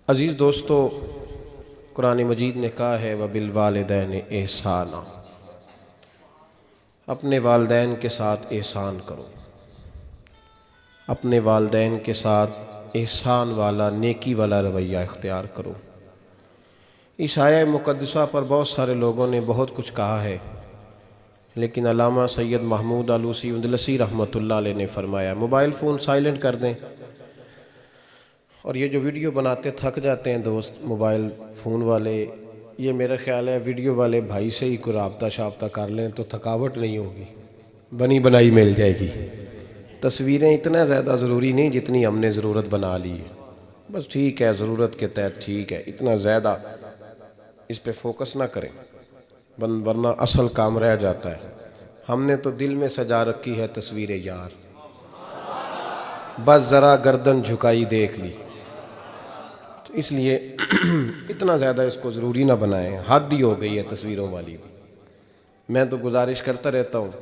अज़ीज़ दोस्तों, कुरान मजीद ने कहा है व बिलवालिदैन एहसाना, अपने वालिदैन के साथ एहसान करो, अपने वालिदैन के साथ एहसान वाला नेकी वाला रवैया इख्तियार करो। इस आया मुक़द्दसा पर बहुत सारे लोगों ने बहुत कुछ कहा है, लेकिन अल्लामा सैयद महमूद आलूसी उंदलसी रहमतुल्लाह अलैह ने फरमाया मोबाइल फ़ोन साइलेंट कर दें। और ये जो वीडियो बनाते थक जाते हैं दोस्त मोबाइल फ़ोन वाले, ये मेरा ख़्याल है वीडियो वाले भाई से ही कोई रब्ता शाब्ता कर लें तो थकावट नहीं होगी, बनी बनाई मिल जाएगी। तस्वीरें इतना ज़्यादा ज़रूरी नहीं जितनी हमने ज़रूरत बना ली है, बस ठीक है, ज़रूरत के तहत ठीक है, इतना ज़्यादा इस पे फोकस ना करें वरना असल काम रह जाता है। हमने तो दिल में सजा रखी है तस्वीरें यार, बस ज़रा गर्दन झुकाई देख ली, तो इसलिए इतना ज़्यादा इसको ज़रूरी ना बनाएं, हद ही हो गई है तस्वीरों वाली भी। मैं तो गुजारिश करता रहता हूँ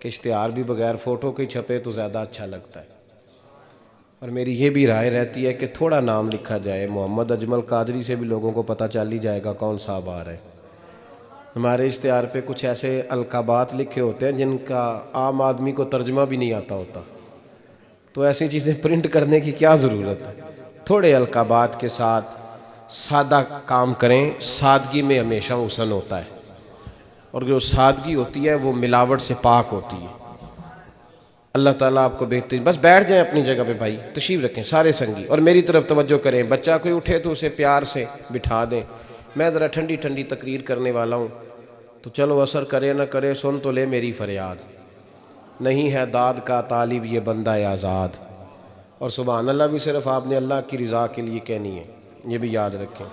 कि इश्तिहार भी बग़ैर फ़ोटो के छपे तो ज़्यादा अच्छा लगता है। और मेरी ये भी राय रहती है कि थोड़ा नाम लिखा जाए, मोहम्मद अजमल कादरी से भी लोगों को पता चल ही जाएगा कौन साहब आ रहा है। हमारे इश्तिहार पे कुछ ऐसे अलकाबात लिखे होते हैं जिनका आम आदमी को तर्जमा भी नहीं आता होता, तो ऐसी चीज़ें प्रिंट करने की क्या ज़रूरत है। थोड़े अलकाबात के साथ सादा काम करें, सादगी में हमेशा हुस्न होता है, और जो सादगी होती है वो मिलावट से पाक होती है। अल्लाह ताला आपको बेहतरीन, बस बैठ जाएं अपनी जगह पे भाई, तशरीफ़ रखें सारे संगी और मेरी तरफ तवज्जो करें। बच्चा कोई उठे तो उसे प्यार से बिठा दें। मैं ज़रा ठंडी ठंडी तकरीर करने वाला हूँ, तो चलो असर करे ना करे सुन तो ले मेरी फरियाद। नहीं है दाद का तालिब ये बंदा आज़ाद, और सुभान अल्लाह भी सिर्फ आपने अल्लाह की रज़ा के लिए कहनी है, ये भी याद रखें।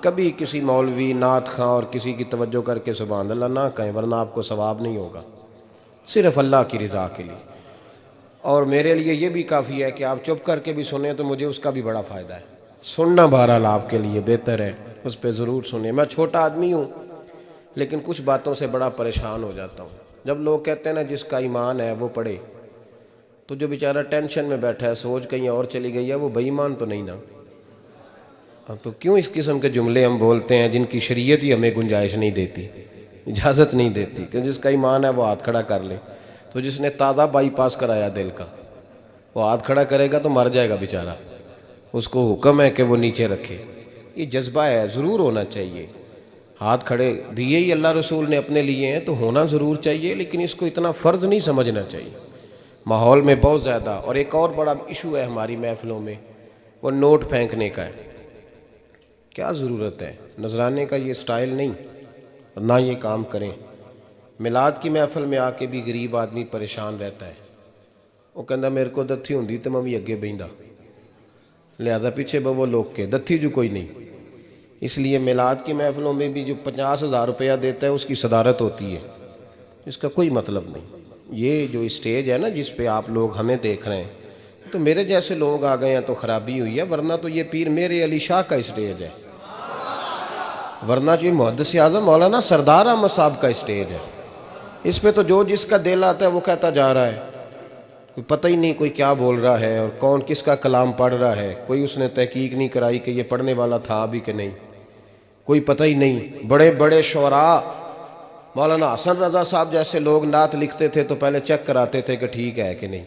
कभी किसी मौलवी नात खां और किसी की तवज्जो करके सुभान अल्लाह ना कहें, वरना आपको सवाब नहीं होगा, सिर्फ अल्लाह की रज़ा के लिए। और मेरे लिए ये भी काफ़ी है कि आप चुप करके भी सुने तो मुझे उसका भी बड़ा फ़ायदा है। सुनना बहरहाल आपके लिए बेहतर है, उस पर ज़रूर सुने। मैं छोटा आदमी हूँ, लेकिन कुछ बातों से बड़ा परेशान हो जाता हूँ। जब लोग कहते हैं ना जिसका ईमान है वो पढ़े, तो जो बेचारा टेंशन में बैठा है, सोच कहीं और चली गई है, वो बेईमान तो नहीं ना। तो क्यों इस किस्म के जुमले हम बोलते हैं जिनकी शरीयत ही हमें गुंजाइश नहीं देती, इजाज़त नहीं देती कि जिसका ईमान है वो हाथ खड़ा कर ले। तो जिसने ताज़ा बाईपास कराया दिल का, वो हाथ खड़ा करेगा तो मर जाएगा बेचारा, उसको हुक्म है कि वो नीचे रखे। ये जज्बा है, ज़रूर होना चाहिए। हाथ खड़े दिए ही अल्लाह रसूल ने अपने लिए हैं तो होना ज़रूर चाहिए, लेकिन इसको इतना फ़र्ज़ नहीं समझना चाहिए माहौल में बहुत ज़्यादा। और एक और बड़ा इशू है हमारी महफ़िलों में, वो नोट फेंकने का है। क्या ज़रूरत है, नजराने का ये स्टाइल नहीं, ना ये काम करें। मिलाद की महफ़िल में आके भी गरीब आदमी परेशान रहता है, वो कहता मेरे को दत्थी होंदी तो मैं भी अगे बहिंदा, लिहाजा पीछे बवो लोग के दत्थी जो कोई नहीं। इसलिए मिलाद की महफ़िलों में भी जो 50,000 रुपया देता है उसकी सदारत होती है, इसका कोई मतलब नहीं। ये जो स्टेज है ना जिस पे आप लोग हमें देख रहे हैं, तो मेरे जैसे लोग आ गए हैं तो ख़राबी हुई है, वरना तो ये पीर मेरे अली शाह का स्टेज है, वरना जो मुहद्दिस आज़म मौलाना सरदार अहमद साहब का स्टेज है। इस पे तो जो जिसका दिल आता है वो कहता जा रहा है, कोई पता ही नहीं कोई क्या बोल रहा है और कौन किसका कलाम पढ़ रहा है। कोई उसने तहकीक नहीं कराई कि ये पढ़ने वाला था भी कि नहीं, कोई पता ही नहीं। बड़े बड़े शुअरा मौलाना हसन रज़ा साहब जैसे लोग नात लिखते थे तो पहले चेक कराते थे कि ठीक है कि नहीं,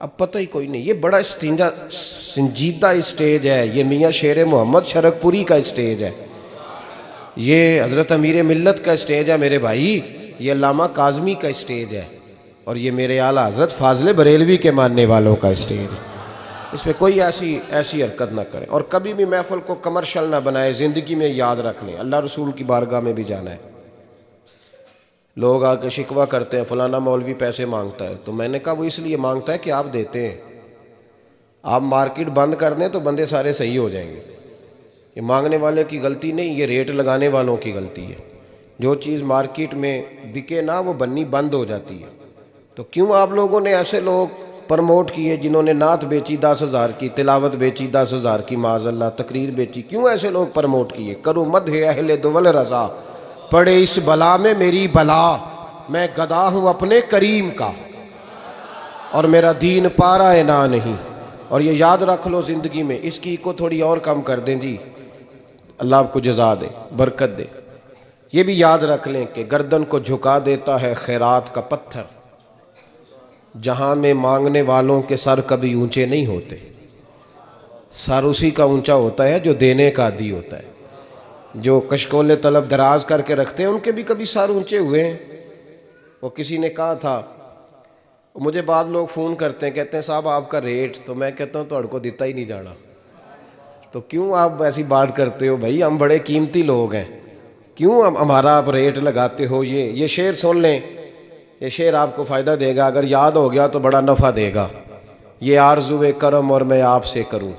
अब पता ही कोई नहीं। ये बड़ा संजीदा स्टेज है, ये मियाँ शेर मोहम्मद शरकपुरी का स्टेज है, ये हज़रत अमीर मिल्लत का स्टेज है मेरे भाई, ये अल्लामा काज़मी का स्टेज है, और ये मेरे आला हज़रत फाज़ले बरेलवी के मानने वालों का स्टेज। इसमें कोई ऐसी हरकत ना करें, और कभी भी महफ़िल को कमर्शियल ना बनाए। ज़िंदगी में याद रख लें, अल्लाह रसूल की बारगाह में भी जाना है। लोग आके शिकवा करते हैं फलाना मौलवी पैसे मांगता है, तो मैंने कहा वो इसलिए मांगता है कि आप देते हैं। आप मार्केट बंद कर दें तो बंदे सारे सही हो जाएंगे। ये मांगने वाले की गलती नहीं, ये रेट लगाने वालों की गलती है। जो चीज़ मार्केट में बिके ना वो बननी बंद हो जाती है। तो क्यों आप लोगों ने ऐसे लोग प्रमोट किए जिन्होंने नात बेची 10,000 की, तिलावत बेची 10,000 की, माज़अल्लाह तकरीर बेची, क्यों ऐसे लोग प्रमोट किए? करो मद है अहले दुवल रज़ा, पड़े इस बला में मेरी बला, मैं गदा हूँ अपने करीम का और मेरा दीन पारा है ना नहीं। और ये याद रख लो ज़िंदगी में, इसकी को थोड़ी और कम कर दें जी, अल्लाह आपको जज़ा दे, बरकत दे। ये भी याद रख लें कि गर्दन को झुका देता है खैरात का पत्थर, जहाँ में मांगने वालों के सर कभी ऊंचे नहीं होते। सर उसी का ऊंचा होता है जो देने का आदी होता है। जो कशकोले तलब दराज करके रखते हैं उनके भी कभी सर ऊंचे हुए हैं। वो किसी ने कहा था, मुझे बाद लोग फ़ोन करते हैं, कहते हैं साहब आपका रेट, तो मैं कहता हूँ तो को दिता ही नहीं जाना। तो क्यों आप ऐसी बात करते हो भाई, हम बड़े कीमती लोग हैं, क्यों हमारा आप रेट लगाते हो। ये शेर सुन लें, ये शेर आपको फ़ायदा देगा, अगर याद हो गया तो बड़ा नफ़ा देगा। ये आरज़ुए करम और मैं आपसे करूं,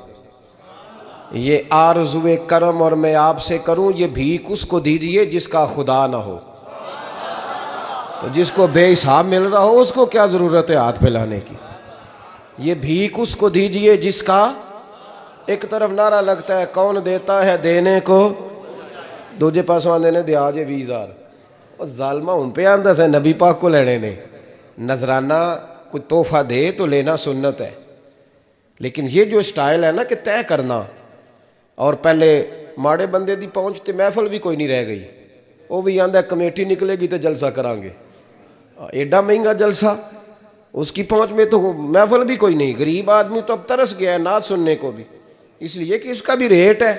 ये आरज़ुए करम और मैं आपसे करूं, ये भीख उसको दीजिए जिसका खुदा ना हो। तो जिसको बेहिसाब मिल रहा हो उसको क्या ज़रूरत है हाथ फैलाने की। ये भीख उसको दीजिए जिसका, एक तरफ नारा लगता है कौन देता है देने को, दूजे पासों आंदे ने दिया जे 20,000। और जालमा उन पे आंदा से नबी पाक को लेने ने, नजराना कोई तोहफा दे तो लेना सुन्नत है। लेकिन ये जो स्टाइल है ना कि तय करना, और पहले माड़े बंदे दी पहुँच ते महफल भी कोई नहीं रह गई, वो भी आंदा कमेटी निकलेगी तो जलसा करांगे, एडा महंगा जलसा, उसकी पहुँच में तो महफल भी कोई नहीं। गरीब आदमी तो अब तरस गया है नात सुनने को भी, इसलिए कि इसका भी रेट है।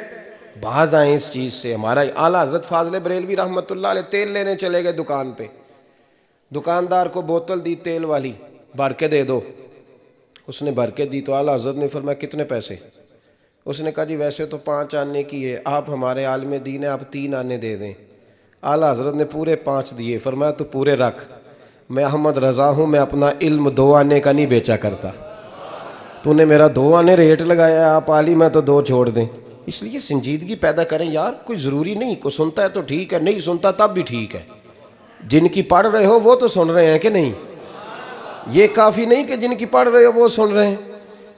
बाज आए इस चीज़ से। हमारा आला हज़रत फाज़िल बरेलवी रहमतुल्लाह अलैह तेल लेने चले गए दुकान पे, दुकानदार को बोतल दी तेल वाली, भर के दे दो। उसने भर के दी तो आला हज़रत ने फरमाया कितने पैसे। उसने कहा जी वैसे तो 5 आने की है, आप हमारे आलिम दीन है, आप 3 आने दे दें। आला हज़रत ने पूरे 5 दिए, फरमाया तो पूरे रख, मैं अहमद रज़ा हूँ, मैं अपना इल्म 2 आने का नहीं बेचा करता। तूने मेरा 2 आने रेट लगाया, आप आलिम है तो 2 छोड़ दें। इसलिए संजीदगी पैदा करें यार, कोई ज़रूरी नहीं, कोई सुनता है तो ठीक है, नहीं सुनता तब भी ठीक है। जिनकी पढ़ रहे हो वो तो सुन रहे हैं कि नहीं, ये काफ़ी नहीं कि जिनकी पढ़ रहे हो वो सुन रहे हैं।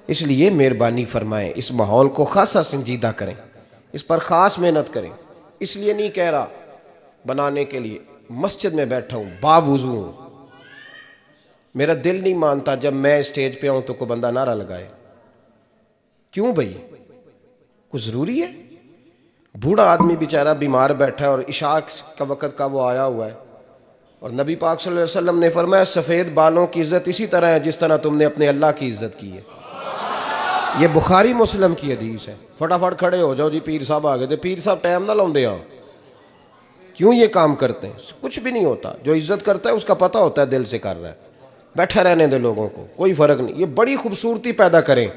इसलिए मेहरबानी फरमाएं, इस माहौल को खासा संजीदा करें, इस पर ख़ास मेहनत करें। इसलिए नहीं कह रहा बनाने के लिए, मस्जिद में बैठा हूँ बावुज़ू हूँ, मेरा दिल नहीं मानता जब मैं स्टेज पे आऊँ तो कोई बंदा नारा लगाए। क्यों भाई, कुछ ज़रूरी है? बूढ़ा आदमी बेचारा बीमार बैठा है और इशा का वक़्त का वो आया हुआ है, और नबी पाक सल्लल्लाहु अलैहि वसल्लम ने फरमाया सफ़ेद बालों की इज़्ज़त इसी तरह है जिस तरह तुमने अपने अल्लाह की इज़्ज़त की है। ये बुखारी मुस्लिम की हदीस है। फटाफट खड़े हो जाओ जी, पीर साहब आ गए थे, पीर साहब टाइम ना लाਉਂਦੇ आ। क्यों ये काम करते हैं? कुछ भी नहीं होता, जो इज़्ज़त करता है उसका पता होता है दिल से कर रहा है। बैठा रहने दे लोगों को, कोई फ़र्क नहीं। ये बड़ी खूबसूरती पैदा करें,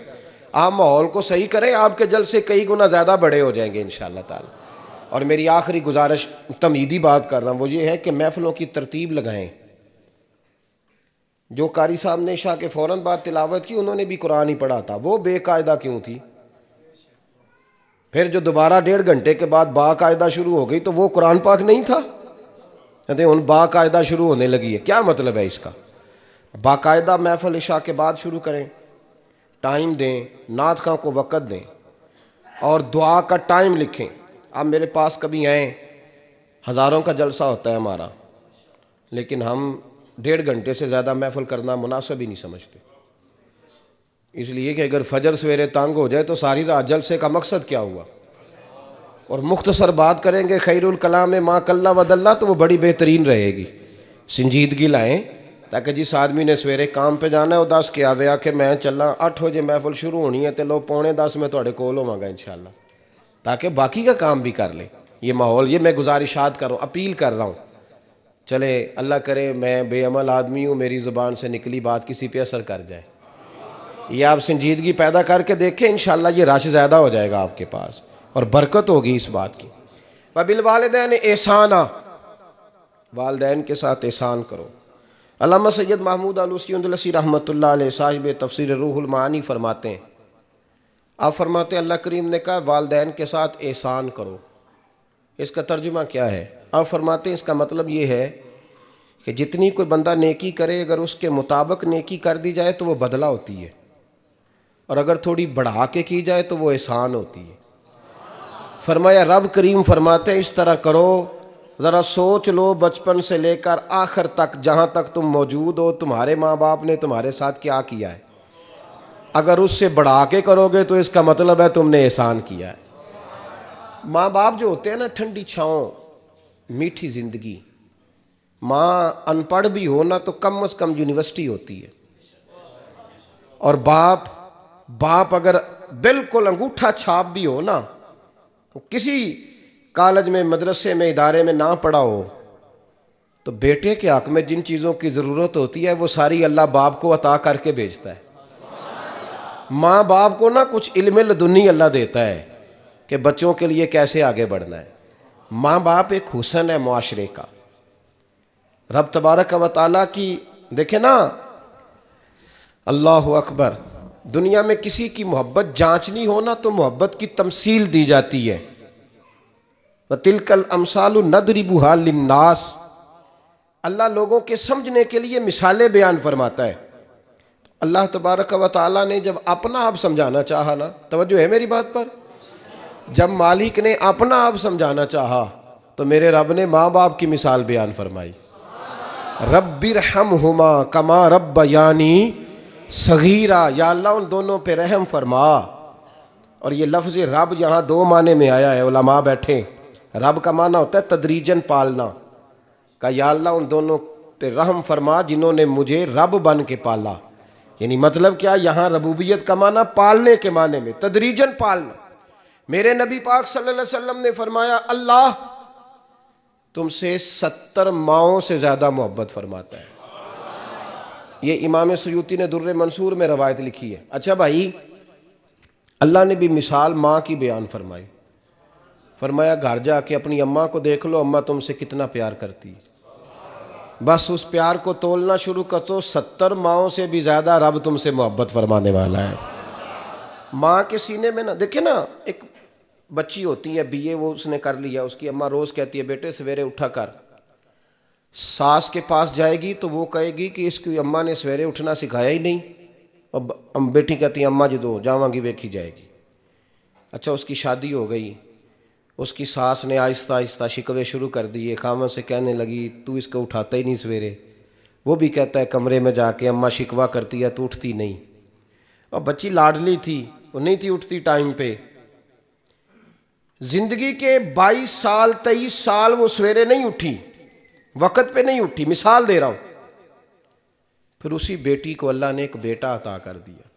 आप माहौल को सही करें, आपके जलसे कई गुना ज़्यादा बड़े हो जाएंगे इंशाअल्लाह ताला। और मेरी आखिरी गुजारिश, तमीदी बात कर रहा हूँ, वो ये है कि महफ़िलों की तरतीब लगाएं। जो कारी साहब ने इशा के फ़ौरन बाद तिलावत की, उन्होंने भी कुरान ही पढ़ा था, वो बेकायदा क्यों थी? फिर जो दोबारा 1.5 घंटे के बाद बाकायदा शुरू हो गई तो वो कुरान पाक नहीं था, कहते उन बाकायदा शुरू होने लगी है। क्या मतलब है इसका? बाकायदा महफ़िल इशा के बाद शुरू करें, टाइम दें, नात खां को वक़्त दें, और दुआ का टाइम लिखें। आप मेरे पास कभी आएँ, हज़ारों का जलसा होता है हमारा, लेकिन हम 1.5 घंटे से ज़्यादा महफ़िल करना मुनासिब ही नहीं समझते। इसलिए कि अगर फजर सवेरे तंग हो जाए तो सारी रात जलसे का मकसद क्या हुआ। और मुख्तसर बात करेंगे खैरुल कलाम मा कल्ला वदल्ला, तो वो बड़ी बेहतरीन रहेगी। संजीदगी लाएँ, ताकि जिस आदमी ने सवेरे काम पे जाना है वो 10 के आवे आके मैं चलना 8 बजे महफ़िल शुरू होनी है तो लो 9:45 में थोड़े कोल होवांगा इंशाअल्लाह, ताकि बाकी का काम भी कर ले। ये माहौल, ये मैं गुजारिशात कर रहा हूँ, अपील कर रहा हूँ। चले अल्लाह करे मैं बेअमल आदमी हूँ, मेरी ज़ुबान से निकली बात किसी पे असर कर जाए। ये आप संजीदगी पैदा करके देखें, इंशाअल्लाह ये रश ज़्यादा हो जाएगा आपके पास और बरकत होगी इस बात की। वबिल वालिदैन एहसाना, वालिदैन के साथ एहसान करो। अल्लामा सैयद महमूद आलूसी रहमतुल्लाह अलैह साहिब तफसीर रूहुल मानी फरमाते हैं, आप फरमाते हैं अल्लाह करीम ने कहा वालिदैन के साथ एहसान करो। इसका तर्जुमा क्या है? आप फरमाते हैं इसका मतलब ये है कि जितनी कोई बंदा नेकी करे, अगर उसके मुताबिक नेकी कर दी जाए तो वो बदला होती है, और अगर थोड़ी बढ़ा के की जाए तो वो एहसान होती है। फरमाया रब करीम फरमाते हैं इस तरह करो, ज़रा सोच लो बचपन से लेकर आखिर तक, जहाँ तक तुम मौजूद हो, तुम्हारे माँ बाप ने तुम्हारे साथ क्या किया है। अगर उससे बढ़ा के करोगे तो इसका मतलब है तुमने एहसान किया है। माँ बाप जो होते हैं ना, ठंडी छाँव, मीठी जिंदगी। माँ अनपढ़ भी हो ना तो कम से कम यूनिवर्सिटी होती है, और बाप अगर बिल्कुल अंगूठा छाप भी हो ना, तो किसी कॉलेज में, मदरसे में, इदारे में ना पढ़ा हो, तो बेटे के हक में जिन चीज़ों की ज़रूरत होती है वो सारी अल्लाह बाप को अता करके भेजता है। माँ बाप को ना कुछ इल्म लदुनी अल्लाह देता है कि बच्चों के लिए कैसे आगे बढ़ना है। माँ बाप एक हुस्न है मुआशरे का। रब तबारक व तआला की देखे ना, अल्लाह अकबर, दुनिया में किसी की मोहब्बत जांचनी हो ना तो मोहब्बत की तमसील दी जाती है। व तिलकल अमसालु नदरिबुहा लिन्नास, अल्लाह लोगों के समझने के लिए मिसालें बयान फरमाता है। अल्लाह तबारक व तआला ने जब अपना आप समझाना चाहा ना, तवज्जो है मेरी बात पर, जब मालिक ने अपना आप समझाना चाहा तो मेरे रब ने माँ बाप की मिसाल बयान फरमाई। रब्बिरहमहुमा कमा रब्बयानी सगीरा, या अल्लाह उन दोनों पे रहम फरमा। और ये लफ्ज़ रब यहाँ दो माने में आया है, उलमा बैठे। रब का माना होता है तदरीजन पालना का, या अल्लाह उन दोनों पे रहम फरमा जिन्होंने मुझे रब बन के पाला। यानी मतलब क्या, यहाँ रबूबियत का माना पालने के माने में, तदरीजन पालना। मेरे नबी पाक सल्लल्लाहु अलैहि वसल्लम ने फरमाया, अल्लाह तुमसे 70 माओं से ज़्यादा मोहब्बत फरमाता है। ये इमाम सुयूती ने दुर्र मंसूर में रवायत लिखी है। अच्छा भाई, अल्लाह ने भी मिसाल माँ की बयान फरमाई। फरमाया घर जाके अपनी अम्मा को देख लो, अम्मा तुमसे कितना प्यार करती है। बस उस प्यार को तोलना शुरू कर तो 70 माओं से भी ज़्यादा रब तुमसे मोहब्बत फरमाने वाला है। माँ के सीने में ना, देखे ना, एक बच्ची होती है बीए, वो उसने कर लिया, उसकी अम्मा रोज़ कहती है बेटे सवेरे उठा कर। सास के पास जाएगी तो वो कहेगी कि इसकी अम्मा ने सवेरे उठना सिखाया ही नहीं, और बेटी कहती है अम्मा जी दो जावांगी वेखी जाएगी। अच्छा, उसकी शादी हो गई, उसकी सास ने आहिस्ता आहिस्ता शिकवे शुरू कर दिए, खामन से कहने लगी तू इसको उठाता ही नहीं सवेरे। वो भी कहता है कमरे में जाके अम्मा शिकवा करती है तू उठती नहीं। और बच्ची लाडली थी, वो नहीं थी उठती टाइम पे। जिंदगी के 22 साल 23 साल वो सवेरे नहीं उठी, वक़्त पे नहीं उठी, मिसाल दे रहा हूं। फिर उसी बेटी को अल्लाह ने एक बेटा अता कर दिया।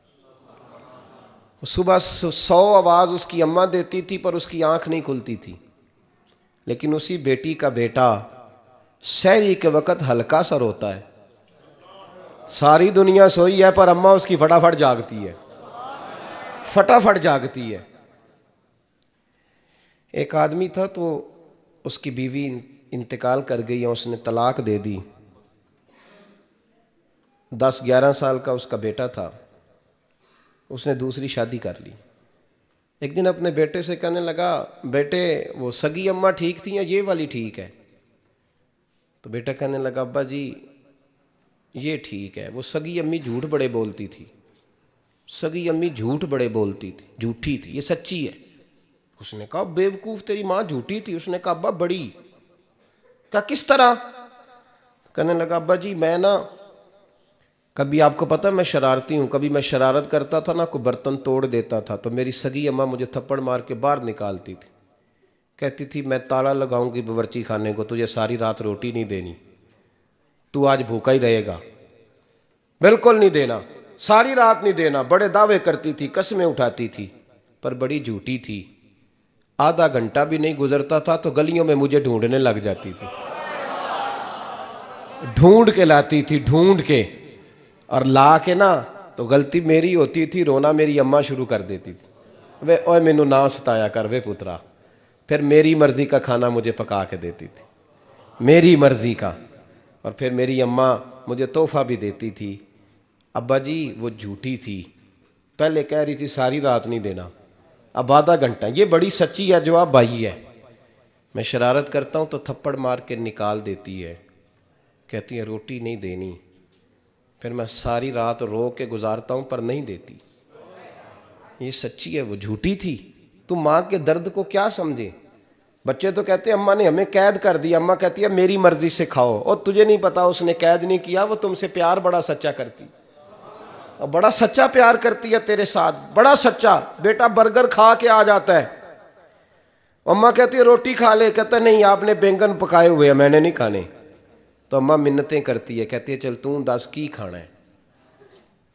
सुबह 100 आवाज़ उसकी अम्मा देती थी पर उसकी आंख नहीं खुलती थी, लेकिन उसी बेटी का बेटा सहरी के वक़्त हल्का सा रोता है। सारी दुनिया सोई है पर अम्मा उसकी फटाफट जागती है, फटाफट जागती है। एक आदमी था तो उसकी बीवी इंतकाल कर गई और उसने तलाक दे दी। 10-11 साल का उसका बेटा था, उसने दूसरी शादी कर ली। एक दिन अपने बेटे से कहने लगा बेटे वो सगी अम्मा ठीक थी या ये वाली ठीक है? तो बेटा कहने लगा अब्बा जी ये ठीक है, वो सगी अम्मी झूठ बड़े बोलती थी, सगी अम्मी झूठ बड़े बोलती थी, झूठी थी, ये सच्ची है। उसने कहा बेवकूफ़ तेरी माँ झूठी थी। उसने कहा अब्बा बड़ी। क्या किस तरह? कहने लगा अब्बा जी मैं ना, कभी आपको पता है मैं शरारती हूँ, कभी मैं शरारत करता था ना, कोई बर्तन तोड़ देता था तो मेरी सगी अम्मा मुझे थप्पड़ मार के बाहर निकालती थी। कहती थी मैं ताला लगाऊंगी बावर्ची खाने को, तुझे सारी रात रोटी नहीं देनी, तू आज भूखा ही रहेगा, बिल्कुल नहीं देना, सारी रात नहीं देना। बड़े दावे करती थी, कस्में उठाती थी, पर बड़ी झूठी थी। आधा घंटा भी नहीं गुजरता था तो गलियों में मुझे ढूंढने लग जाती थी, ढूंढ के लाती थी, ढूंढ के, और ला के ना तो गलती मेरी होती थी, रोना मेरी अम्मा शुरू कर देती थी। वे ओए मैनू ना सताया कर वे पुत्रा। फिर मेरी मर्जी का खाना मुझे पका के देती थी, मेरी मर्जी का। और फिर मेरी अम्मा मुझे तोहफा भी देती थी। अब्बा जी वो झूठी थी, पहले कह रही थी सारी रात नहीं देना, अब आधा घंटा। ये बड़ी सच्ची है, जवाब भाई है। मैं शरारत करता हूँ तो थप्पड़ मार के निकाल देती है, कहती है रोटी नहीं देनी। फिर मैं सारी रात रो के गुजारता हूँ पर नहीं देती। ये सच्ची है, वो झूठी थी। तुम माँ के दर्द को क्या समझे? बच्चे तो कहते हैं अम्मा ने हमें कैद कर दिया, अम्मा कहती है मेरी मर्जी से खाओ। और तुझे नहीं पता उसने कैद नहीं किया, वो तुमसे प्यार बड़ा सच्चा करती। और बड़ा सच्चा प्यार करती है तेरे साथ, बड़ा सच्चा। बेटा बर्गर खा के आ जाता है, अम्मा कहती है रोटी खा ले, कहता नहीं आपने बैंगन पकाए हुए हैं मैंने नहीं खाने। तो अम्मा मिन्नतें करती है, कहती है चल तू दस की खाना है,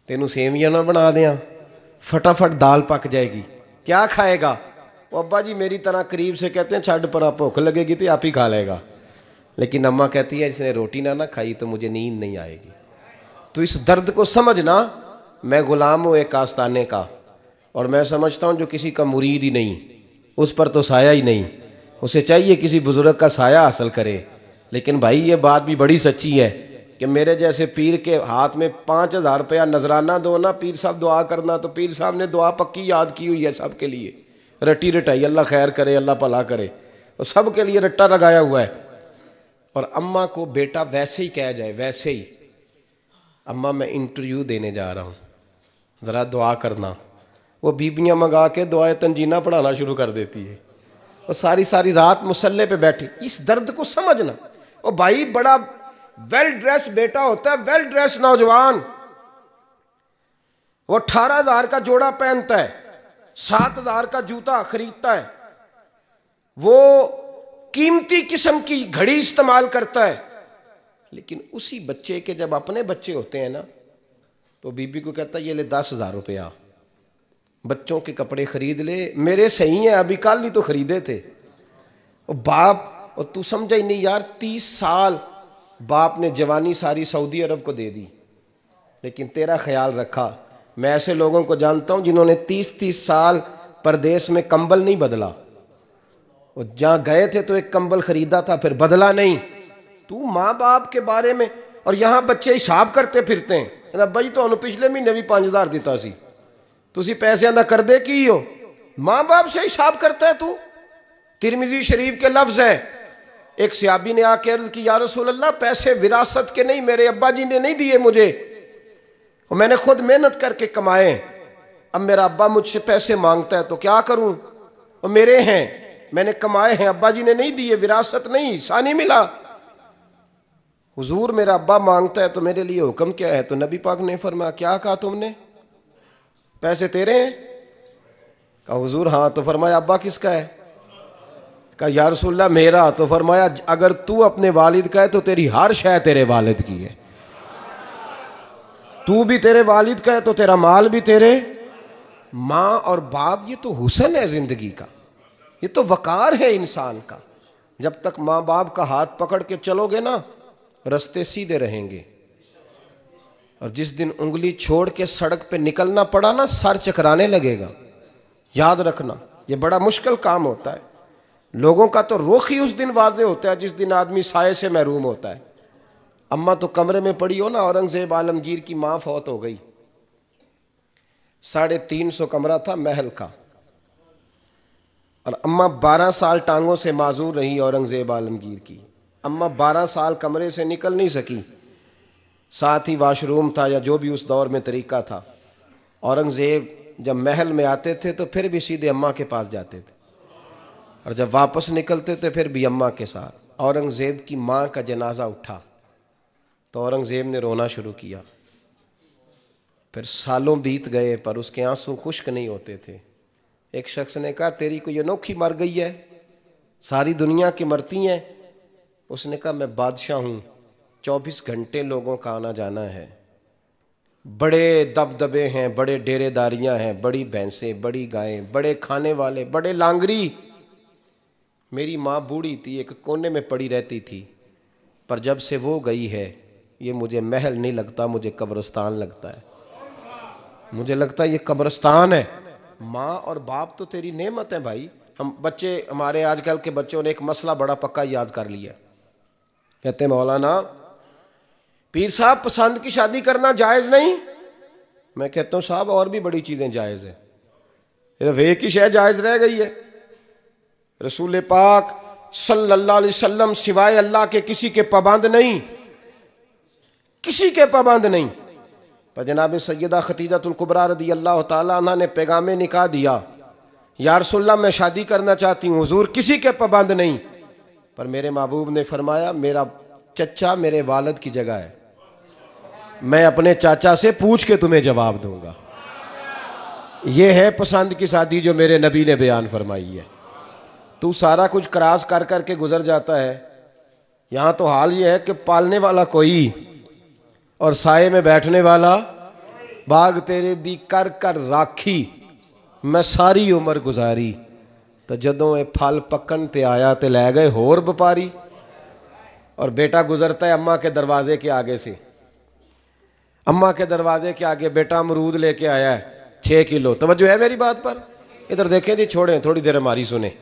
तेनू सेवियां ना बना दियां, फटाफट दाल पक जाएगी, क्या खाएगा? वो अब्बा जी मेरी तरह करीब से कहते हैं छड़ पर भुख लगेगी तो आप ही खा लेगा। लेकिन अम्मा कहती है इसने रोटी ना खाई तो मुझे नींद नहीं आएगी। तो इस दर्द को समझना, मैं गुलाम हूँ एक आस्ताने का, और मैं समझता हूँ जो किसी का मुरीद ही नहीं उस पर तो साया ही नहीं, उसे चाहिए किसी बुजुर्ग का साया हासिल करे। लेकिन भाई ये बात भी बड़ी सच्ची है कि मेरे जैसे पीर के हाथ में 5,000 रुपया नजराना दो ना, पीर साहब दुआ करना, तो पीर साहब ने दुआ पक्की याद की हुई है सबके लिए, रट्टी रटाई, अल्लाह खैर करे अल्लाह भला करे, और सब के लिए रट्टा लगाया हुआ है। और अम्मा को बेटा वैसे ही कह जाए, वैसे ही अम्मा मैं इंटरव्यू देने जा रहा हूँ ज़रा दुआ करना, वो बीबियाँ मंगा के दुआए तंजीना पढ़ाना शुरू कर देती है, और सारी सारी रात मुसल्ले पे बैठी। इस दर्द को समझना। और भाई बड़ा वेल ड्रेस बेटा होता है, वेल ड्रेस नौजवान, वो 18,000 का जोड़ा पहनता है, 7,000 का जूता खरीदता है, वो कीमती किस्म की घड़ी इस्तेमाल करता है। लेकिन उसी बच्चे के जब अपने बच्चे होते हैं ना, तो बीबी को कहता है ये ले 10,000 रुपया, बच्चों के कपड़े खरीद ले, मेरे सही है अभी कल ही तो खरीदे थे। और बाप, और तू समझा ही नहीं यार, 30 साल बाप ने जवानी सारी सऊदी अरब को दे दी, लेकिन तेरा ख्याल रखा। मैं ऐसे लोगों को जानता हूं जिन्होंने 30-30 साल परदेश में कंबल नहीं बदला, और जहां गए थे तो एक कंबल खरीदा था फिर बदला नहीं। तू माँ बाप के बारे में, और यहां बच्चे हिसाब करते फिरते हैं, भाई तो पिछले महीने भी 5,000 दिता सी, तुसी पैसे दा कर दे की हो, माँ बाप से हिसाब करता है तू। तिरमिजी शरीफ के लफ्ज है, एक सहाबी ने आके अर्ज की या रसूल अल्लाह पैसे विरासत के नहीं, मेरे अब्बा जी ने नहीं दिए मुझे, और मैंने खुद मेहनत करके कमाए, अब मेरा अब्बा मुझसे पैसे मांगता है तो क्या करूं, और मेरे हैं, मैंने कमाए हैं, अब्बा जी ने नहीं दिए, विरासत नहीं, हिस्सा नहीं मिला। हुजूर मेरा अब्बा मांगता है तो मेरे लिए हुक्म क्या है? तो नबी पाक ने फरमाया क्या कहा तुमने, पैसे तेरे हैं? कहा हुजूर हाँ। तो फरमाया अब्बा किसका है? कहा या रसूलल्लाह मेरा। तो फरमाया अगर तू अपने वालिद का है तो तेरी हर शय तेरे वालिद की है, तू भी तेरे वालिद का है तो तेरा माल भी तेरे। माँ और बाप ये तो हुस्न है जिंदगी का, ये तो वकार है इंसान का। जब तक माँ बाप का हाथ पकड़ के चलोगे ना, रास्ते सीधे रहेंगे, और जिस दिन उंगली छोड़ के सड़क पे निकलना पड़ा ना, सर चकराने लगेगा। याद रखना ये बड़ा मुश्किल काम होता है। लोगों का तो रुख ही उस दिन वादे होता है जिस दिन आदमी साये से महरूम होता है। अम्मा तो कमरे में पड़ी हो ना, औरंगजेब आलमगीर की माँ फौत हो गई, 350 कमरा था महल का, और अम्मा 12 साल टांगों से माजूर रही औरंगजेब आलमगीर की। अम्मा 12 साल कमरे से निकल नहीं सकी, साथ ही वाशरूम था या जो भी उस दौर में तरीका था। औरंगजेब जब महल में आते थे तो फिर भी सीधे अम्मा के पास जाते थे, और जब वापस निकलते थे फिर भी अम्मा के साथ। औरंगजेब की माँ का जनाजा उठा तो औरंगजेब ने रोना शुरू किया। फिर सालों बीत गए पर उसके आंसू खुश्क नहीं होते थे। एक शख्स ने कहा तेरी कोई अनोखी मर गई है, सारी दुनिया की मरती हैं। उसने कहा मैं बादशाह हूँ, 24 घंटे लोगों का आना जाना है, बड़े दबदबे हैं, बड़े डेरेदारियां हैं, बड़ी भैंसें, बड़ी गायें, बड़े खाने वाले, बड़े लांगरी। मेरी माँ बूढ़ी थी, एक कोने में पड़ी रहती थी, पर जब से वो गई है ये मुझे महल नहीं लगता, मुझे कब्रिस्तान लगता है, मुझे लगता है ये कब्रिस्तान है। माँ और बाप तो तेरी नेमत है भाई। हम बच्चे, हमारे आजकल के बच्चों ने एक मसला बड़ा पक्का याद कर लिया, कहते मौलाना पीर साहब पसंद की शादी करना जायज़ नहीं। मैं कहता हूँ साहब और भी बड़ी चीज़ें जायज़ है, सिर्फ एक ही शय जायज़ रह गई है। रसूल पाक सल्लल्लाहु अलैहि वसल्लम सिवाय अल्लाह के किसी के पाबंद नहीं, किसी के पाबंद नहीं। पर जनाब सैयदा खतीजतुल कुबरा रदी अल्लाह ताला अन्हा ने पैगामे निकाह दिया, या रसूलल्लाह मैं शादी करना चाहती हूँ, हुजूर किसी के पाबंद नहीं। पर मेरे महबूब ने फरमाया मेरा चचा मेरे वालिद की जगह है, मैं अपने चाचा से पूछ के तुम्हें जवाब दूंगा। ये है पसंद की शादी जो मेरे नबी ने बयान फरमाई है। तू सारा कुछ क्रॉस कर करके गुजर जाता है। यहाँ तो हाल ये है कि पालने वाला कोई और साए में बैठने वाला, बाग तेरे दी कर कर राखी मैं सारी उम्र गुजारी, तो जदों ये फल पकन ते आया ते लै गए होर व्यापारी। और बेटा गुजरता है अम्मा के दरवाजे के आगे से, अम्मा के दरवाजे के आगे बेटा अमरूद लेके आया है 6 किलो। तवज्जो है मेरी बात पर? इधर देखें जी, छोड़ें थोड़ी देर हमारी सुने।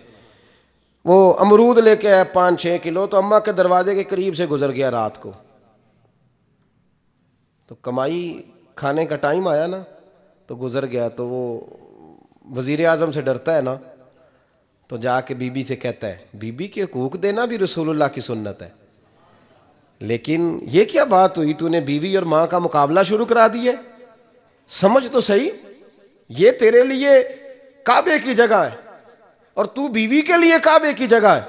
वो अमरूद लेके आया 5-6 किलो, तो अम्मा के दरवाजे के करीब से गुजर गया रात को। तो कमाई खाने का टाइम आया ना, तो गुजर गया। तो वो वज़ीर आज़म से डरता है ना, तो जाके बीबी से कहता है बीबी के हकूक़ देना भी रसूलुल्लाह की सुन्नत है। लेकिन ये क्या बात हुई, तूने बीवी और माँ का मुकाबला शुरू करा दिया? समझ तो सही, ये तेरे लिए काबे की जगह है और तू बीवी के लिए काबे की जगह है।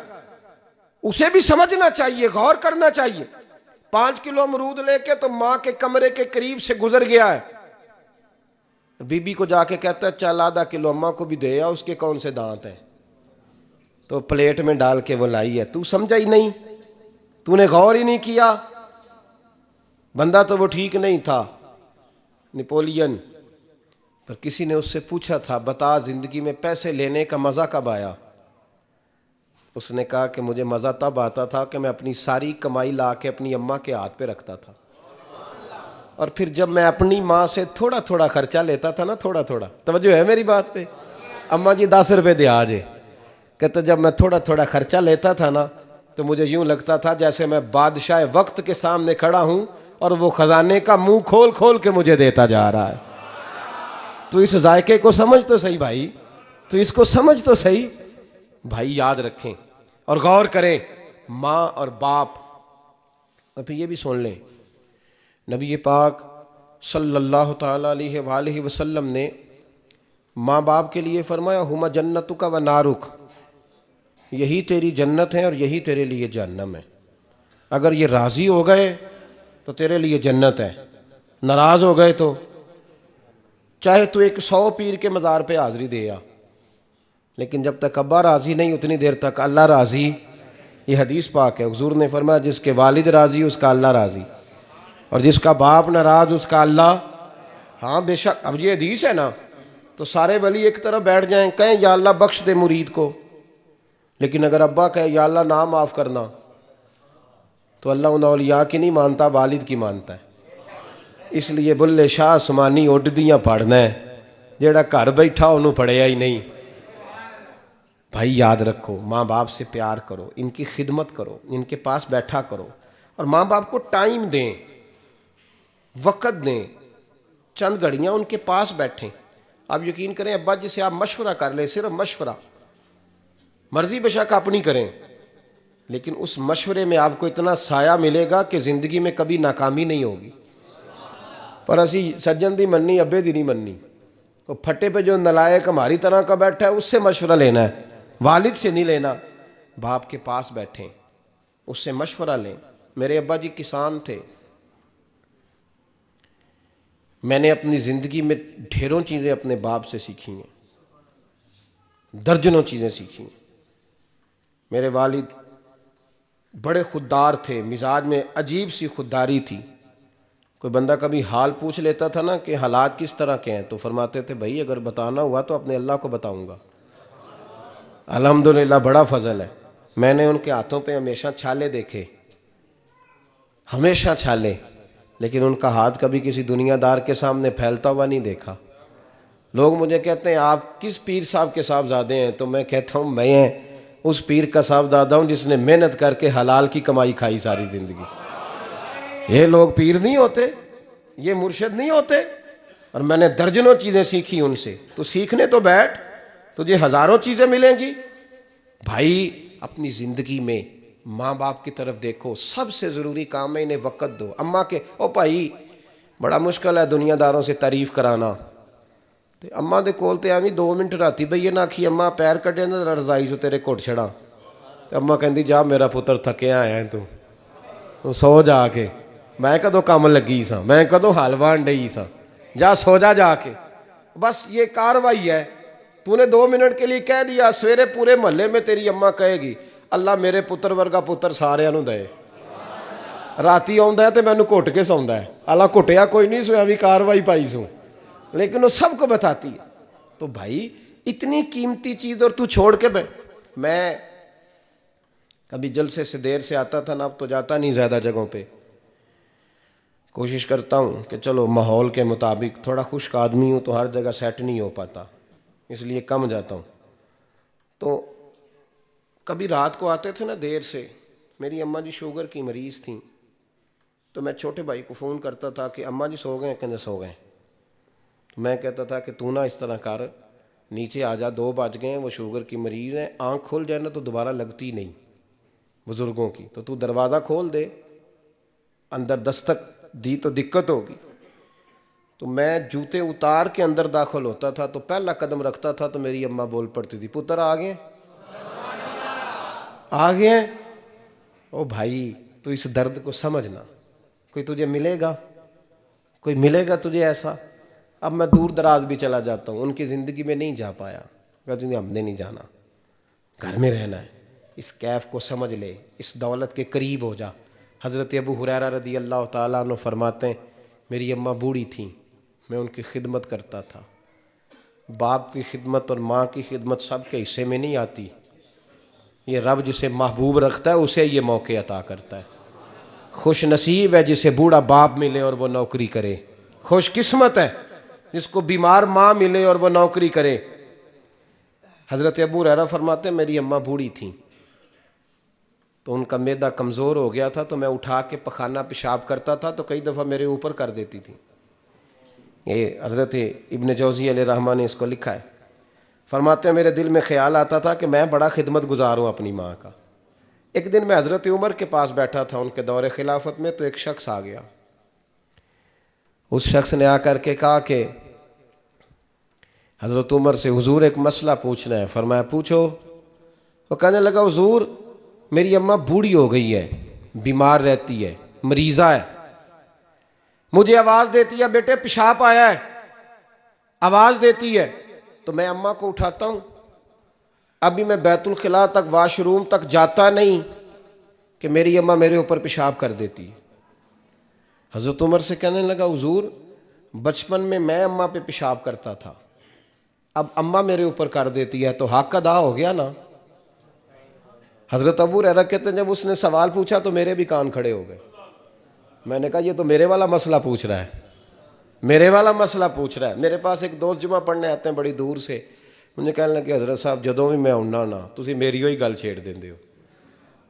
उसे भी समझना चाहिए, गौर करना चाहिए। 5 किलो अमरूद लेके तो माँ के कमरे के करीब से गुजर गया है। बीबी को जाके कहता है चल आधा किलो अम्मा को भी दे आ, उसके कौन से दांत हैं। तो प्लेट में डाल के वो लाई है। तू समझा ही नहीं, तूने गौर ही नहीं किया। बंदा तो वो ठीक नहीं था, नेपोलियन। पर किसी ने उससे पूछा था बता जिंदगी में पैसे लेने का मज़ा कब आया? उसने कहा कि मुझे मज़ा तब आता था कि मैं अपनी सारी कमाई ला के अपनी अम्मा के हाथ पे रखता था, और फिर जब मैं अपनी माँ से थोड़ा थोड़ा खर्चा लेता था ना, थोड़ा थोड़ा, तवज्जो है मेरी बात पे? अम्मा जी 10 रुपये दे आज। कहते जब मैं थोड़ा थोड़ा खर्चा लेता था ना, तो मुझे यूं लगता था जैसे मैं बादशाह वक्त के सामने खड़ा हूं और वो खजाने का मुंह खोल खोल के मुझे देता जा रहा है। तो इस जायके को समझ तो सही भाई, तो इसको समझ तो सही भाई। याद रखें और गौर करें, माँ और बाप। और फिर ये भी सुन लें, नबी पाक सल्लल्लाहु ताला अलैहि वसल्लम ने माँ बाप के लिए फरमाया हुमा जन्नतुका व नारुक, यही तेरी जन्नत है और यही तेरे लिए जहन्नम है। अगर ये राज़ी हो गए तो तेरे लिए जन्नत है, नाराज़ हो गए तो चाहे तू 100 पीर के मज़ार पे हाज़री दे आ, लेकिन जब तक अब्बा राज़ी नहीं उतनी देर तक अल्लाह राज़ी। ये हदीस पाक है, हुज़ूर ने फरमाया जिसके वालिद राज़ी उसका अल्लाह राज़ी, और जिसका बाप नाराज़ उसका अल्लाह। हाँ बेशक, अब ये हदीस है ना, तो सारे वली एक तरफ बैठ जाएं, कहें या अल्लाह बख्श दे मुरीद को, लेकिन अगर अब्बा कहे या अल्लाह ना माफ़ करना, तो अल्लाह उन औलिया की नहीं मानता, वालिद की मानता है। इसलिए बुल्ले शाह आसमानी उड्दियाँ पढ़ना है, जेड़ा घर बैठा उन्होंने पढ़िया ही नहीं। भाई याद रखो, माँ बाप से प्यार करो, इनकी खिदमत करो, इनके पास बैठा करो, और माँ बाप को टाइम दें, वक़्त दें, चंद घड़ियाँ उनके पास बैठें। आप यकीन करें, अब्बा जी से आप मशवरा कर लें, सिर्फ मशवरा, मर्जी बेशक अपनी करें, लेकिन उस मशवरे में आपको इतना साया मिलेगा कि ज़िंदगी में कभी नाकामी नहीं होगी। पर असी सज्जन दी मननी, अब्बे दी नहीं मननी। तो फटे पे जो नलायक हमारी तरह का बैठा है उससे मशवरा लेना है, वालिद से नहीं लेना। बाप के पास बैठें, उससे मशवरा लें। मेरे अब्बा जी किसान थे। मैंने अपनी ज़िंदगी में ढेरों चीज़ें अपने बाप से सीखी हैं, दर्जनों चीज़ें सीखी हैं। मेरे वालिद बड़े खुददार थे, मिजाज में अजीब सी खुददारी थी। कोई बंदा कभी हाल पूछ लेता था ना कि हालात किस तरह के हैं, तो फरमाते थे भाई अगर बताना हुआ तो अपने अल्लाह को बताऊंगा। अल्हम्दुलिल्लाह बड़ा फजल है, मैंने उनके हाथों पे हमेशा छाले देखे, हमेशा छाले, लेकिन उनका हाथ कभी किसी दुनियादार के सामने फैलता हुआ नहीं देखा। लोग मुझे कहते हैं आप किस पीर साहब के साहबजादे हैं, तो मैं कहता हूँ मैं उस पीर का साहबजादा हूँ जिसने मेहनत करके हलाल की कमाई खाई सारी ज़िंदगी। ये लोग पीर नहीं होते, ये मुर्शिद नहीं होते, और मैंने दर्जनों चीज़ें सीखी उनसे। तो सीखने तो बैठ, तुझे हज़ारों चीज़ें मिलेंगी। भाई अपनी ज़िंदगी में माँ बाप की तरफ देखो, सबसे ज़रूरी काम है इन्हें वक़्त दो। अम्मा के ओ भाई बड़ा मुश्किल है दुनियादारों से तारीफ़ कराना, तो अम्मा दे कोल ते एवं 2 मिनट राती बईए ना आखी अम्मा पैर कटे ना रजाई जो तेरे घुट छड़ा, तो अम्मा कहती जा मेरा पुत्र थकिया आया तू सो जाके। मैं कदों काम लगी सा, मैं कदों हलवा डई सा, जा सो जा जाके। बस ये कार्रवाई है। तूने 2 मिनट के लिए कह दिया, सवेरे पूरे मोहल्ले में तेरी अम्मा कहेगी अल्लाह मेरे पुत्र वर्गा पुत्र सारिਆਂ ਨੂੰ दे। राती आउंदा है तो मैनू घुट के सौंदा है, अल्लाह घुटिया कोई नहीं, सोया भी कार्रवाई पाई सू, लेकिन वो सबको बताती है। तो भाई इतनी कीमती चीज़ और तू छोड़ के मैं कभी जलसे से देर से आता था ना, अब तो जाता नहीं ज़्यादा जगहों पे। कोशिश करता हूँ कि चलो माहौल के मुताबिक, थोड़ा खुश्क आदमी हूँ तो हर जगह सेट नहीं हो पाता, इसलिए कम जाता हूँ। तो कभी रात को आते थे ना देर से, मेरी अम्मा जी शुगर की मरीज़ थी, तो मैं छोटे भाई को फ़ोन करता था कि अम्मा जी सो गए, कहते सो गए। तो मैं कहता था कि तू ना इस तरह कर, नीचे आ जा, 2 बज गए, वो शुगर की मरीज़ है, आँख खुल जाए ना तो दोबारा लगती नहीं बुज़ुर्गों की, तो तू दरवाज़ा खोल दे, अंदर दस्तक दी तो दिक्कत होगी। तो मैं जूते उतार के अंदर दाखिल होता था, तो पहला कदम रखता था तो मेरी अम्मा बोल पड़ती थी पुत्र आ गए, आ गए। ओ भाई तू इस दर्द को समझना, कोई तुझे मिलेगा, कोई मिलेगा तुझे ऐसा। अब मैं दूर दराज भी चला जाता हूँ, उनकी ज़िंदगी में नहीं जा पाया, कहते हमने नहीं जाना, घर में रहना है, इस कैफ को समझ ले, इस दौलत के करीब हो जा। हज़रत अबू हुरैरा रदी अल्लाह ताला अन्हु फरमाते हैं मेरी अम्मा बूढ़ी थी, मैं उनकी खिदमत करता था। बाप की खिदमत और माँ की खिदमत सब के हिस्से में नहीं आती, ये रब जिसे महबूब रखता है उसे ये मौके अता करता है। खुश नसीब है जिसे बूढ़ा बाप मिले और वो नौकरी करे, खुश किस्मत है जिसको बीमार माँ मिले और वो नौकरी करे। हज़रत अबू हुरैरा फरमाते मेरी अम्मा बूढ़ी थी, तो उनका मैदा कमज़ोर हो गया था, तो मैं उठा के पखाना पेशाब करता था तो कई दफ़ा मेरे ऊपर कर देती थी। ये हज़रत इब्न जौज़ी अलैहिर्रहमा ने इसको लिखा है। फरमाते हैं मेरे दिल में ख्याल आता था कि मैं बड़ा खिदमत गुजार हूँ अपनी माँ का। एक दिन मैं हज़रत उमर के पास बैठा था उनके दौरे खिलाफत में, तो एक शख्स आ गया। उस शख्स ने आकर के कहा कि हज़रत उमर से हुजूर एक मसला पूछना है। फरमाया पूछो। वो कहने लगा हुजूर मेरी अम्मा बूढ़ी हो गई है, बीमार रहती है, मरीज़ा है, मुझे आवाज़ देती है बेटे पेशाब आया है, आवाज़ देती है, तो मैं अम्मा को उठाता हूँ, अभी मैं बैतुल खिला तक वाशरूम तक जाता नहीं कि मेरी अम्मा मेरे ऊपर पेशाब कर देती है। हज़रत उमर से कहने लगा हुजूर बचपन में मैं अम्मा पे पेशाब करता था, अब अम्मा मेरे ऊपर कर देती है तो हक अदा हो गया ना। हज़रत अबू हुरैरा कहते हैं जब उसने सवाल पूछा तो मेरे भी कान खड़े हो गए। मैंने कहा ये तो मेरे वाला मसला पूछ रहा है, मेरे वाला मसला पूछ रहा है। मेरे पास एक दोस्त जुमा पढ़ने आते हैं बड़ी दूर से, मुझे कहने लगे हज़रत साहब जदों भी मैं आउना ना तुसी मेरी ही गल छेड़ देंदे हो,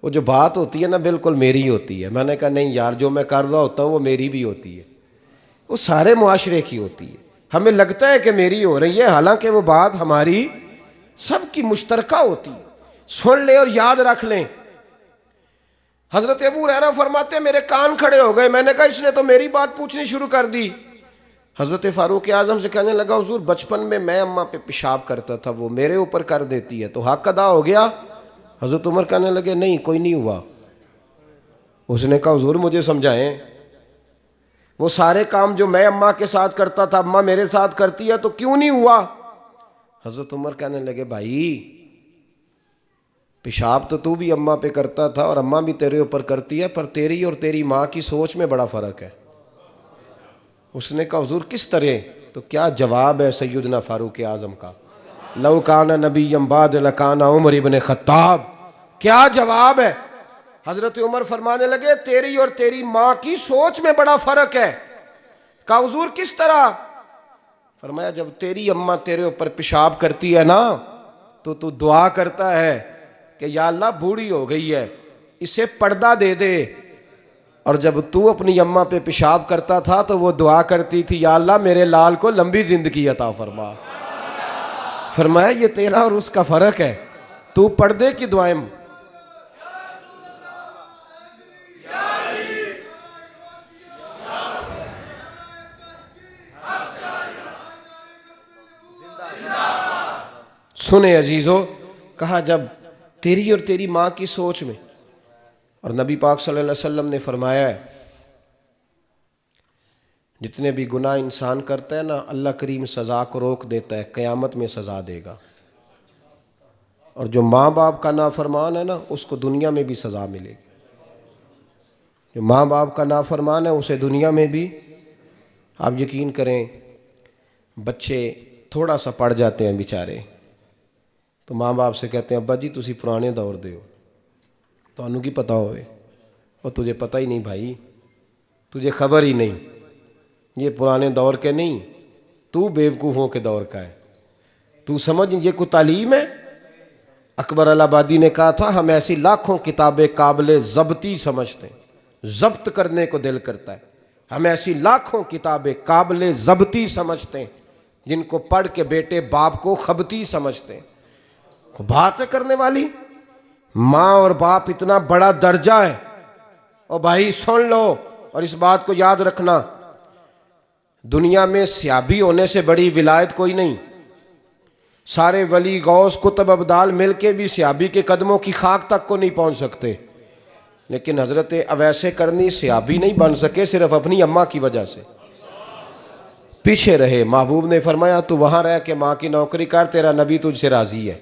वो जो बात होती है ना बिल्कुल मेरी होती है। मैंने कहा नहीं यार जो मैं कर रहा होता हूँ वो मेरी भी होती है, वो सारे मुआशरे की होती है। हमें लगता है कि मेरी हो रही है, हालांकि वो बात हमारी सबकी मुश्तरका होती है। सुन ले और याद रख लें। हज़रत अबू हुरैरा फरमाते मेरे कान खड़े हो गए। मैंने कहा इसने तो मेरी बात पूछनी शुरू कर दी। हज़रत फ़ारूक आज़म से कहने लगा हुजूर बचपन में मैं अम्मा पे पेशाब करता था, वो मेरे ऊपर कर देती है तो हक अदा हो गया। हज़रत उमर कहने लगे नहीं कोई नहीं हुआ। उसने कहा हुजूर मुझे समझाएं, वो सारे काम जो मैं अम्मा के साथ करता था अम्मा मेरे साथ करती है तो क्यों नहीं हुआ। हज़रत उमर कहने लगे भाई पेशाब तो तू भी अम्मा पे करता था और अम्मा भी तेरे ऊपर करती है, पर तेरी और तेरी माँ की सोच में बड़ा फ़र्क है। उसने कहा हुजूर किस तरह, तो क्या जवाब है सैयदना फ़ारूक आज़म का, लौ काना नबिय्यम बाद लकाना उमर इब्न खत्ताब। क्या जवाब है। हज़रत उमर फरमाने लगे तेरी और तेरी माँ की सोच में बड़ा फ़र्क है। कहा हुजूर किस तरह। फरमाया जब तेरी अम्मा तेरे ऊपर पेशाब करती है ना तो तू दुआ करता है कि या अल्लाह बूढ़ी हो गई है इसे पर्दा दे दे, और जब तू अपनी अम्मा पे पेशाब करता था तो वो दुआ करती थी या अल्लाह मेरे लाल को लंबी जिंदगी अता फरमा। फरमाया ये तेरा और उसका फ़र्क है, तू पर्दे की दुआएं। सुने अजीजों, कहा जब तेरी और तेरी माँ की सोच में, और नबी पाक सल्लल्लाहु अलैहि वसल्लम ने फरमाया है जितने भी गुनाह इंसान करता है ना, अल्लाह करीम सज़ा को रोक देता है, क़यामत में सज़ा देगा। और जो माँ बाप का नाफरमान है ना, उसको दुनिया में भी सज़ा मिलेगी। जो माँ बाप का नाफरमान है उसे दुनिया में भी, आप यकीन करें, बच्चे थोड़ा सा पढ़ जाते हैं बेचारे, तो माँ बाप से कहते हैं अब्बा जी तुसी पुराने दौर दे हो, तुहानू की पता होवे। और तुझे पता ही नहीं भाई, तुझे खबर ही नहीं, ये पुराने दौर के नहीं, तू बेवकूफ़ों के दौर का है। तू समझ ये कोई तालीम है? अकबर अलाहाबादी ने कहा था, हम ऐसी लाखों किताबें काबिले ज़ब्ती समझते हैं, जब्त करने को दिल करता है। हम ऐसी लाखों किताबें काबिले ज़ब्ती समझते हैं, जिनको पढ़ के बेटे बाप को खबती समझते हैं। बात है करने वाली, माँ और बाप इतना बड़ा दर्जा है। और भाई सुन लो और इस बात को याद रखना, दुनिया में सियाबी होने से बड़ी विलायत कोई नहीं। सारे वली गौस कुतुब अब्दाल मिलके भी सियाबी के कदमों की खाक तक को नहीं पहुंच सकते। लेकिन हजरत अवैसे करनी सियाबी नहीं बन सके, सिर्फ अपनी अम्मा की वजह से पीछे रहे। महबूब ने फरमाया तू वहां रह के माँ की नौकरी कर, तेरा नबी तुझसे राजी है।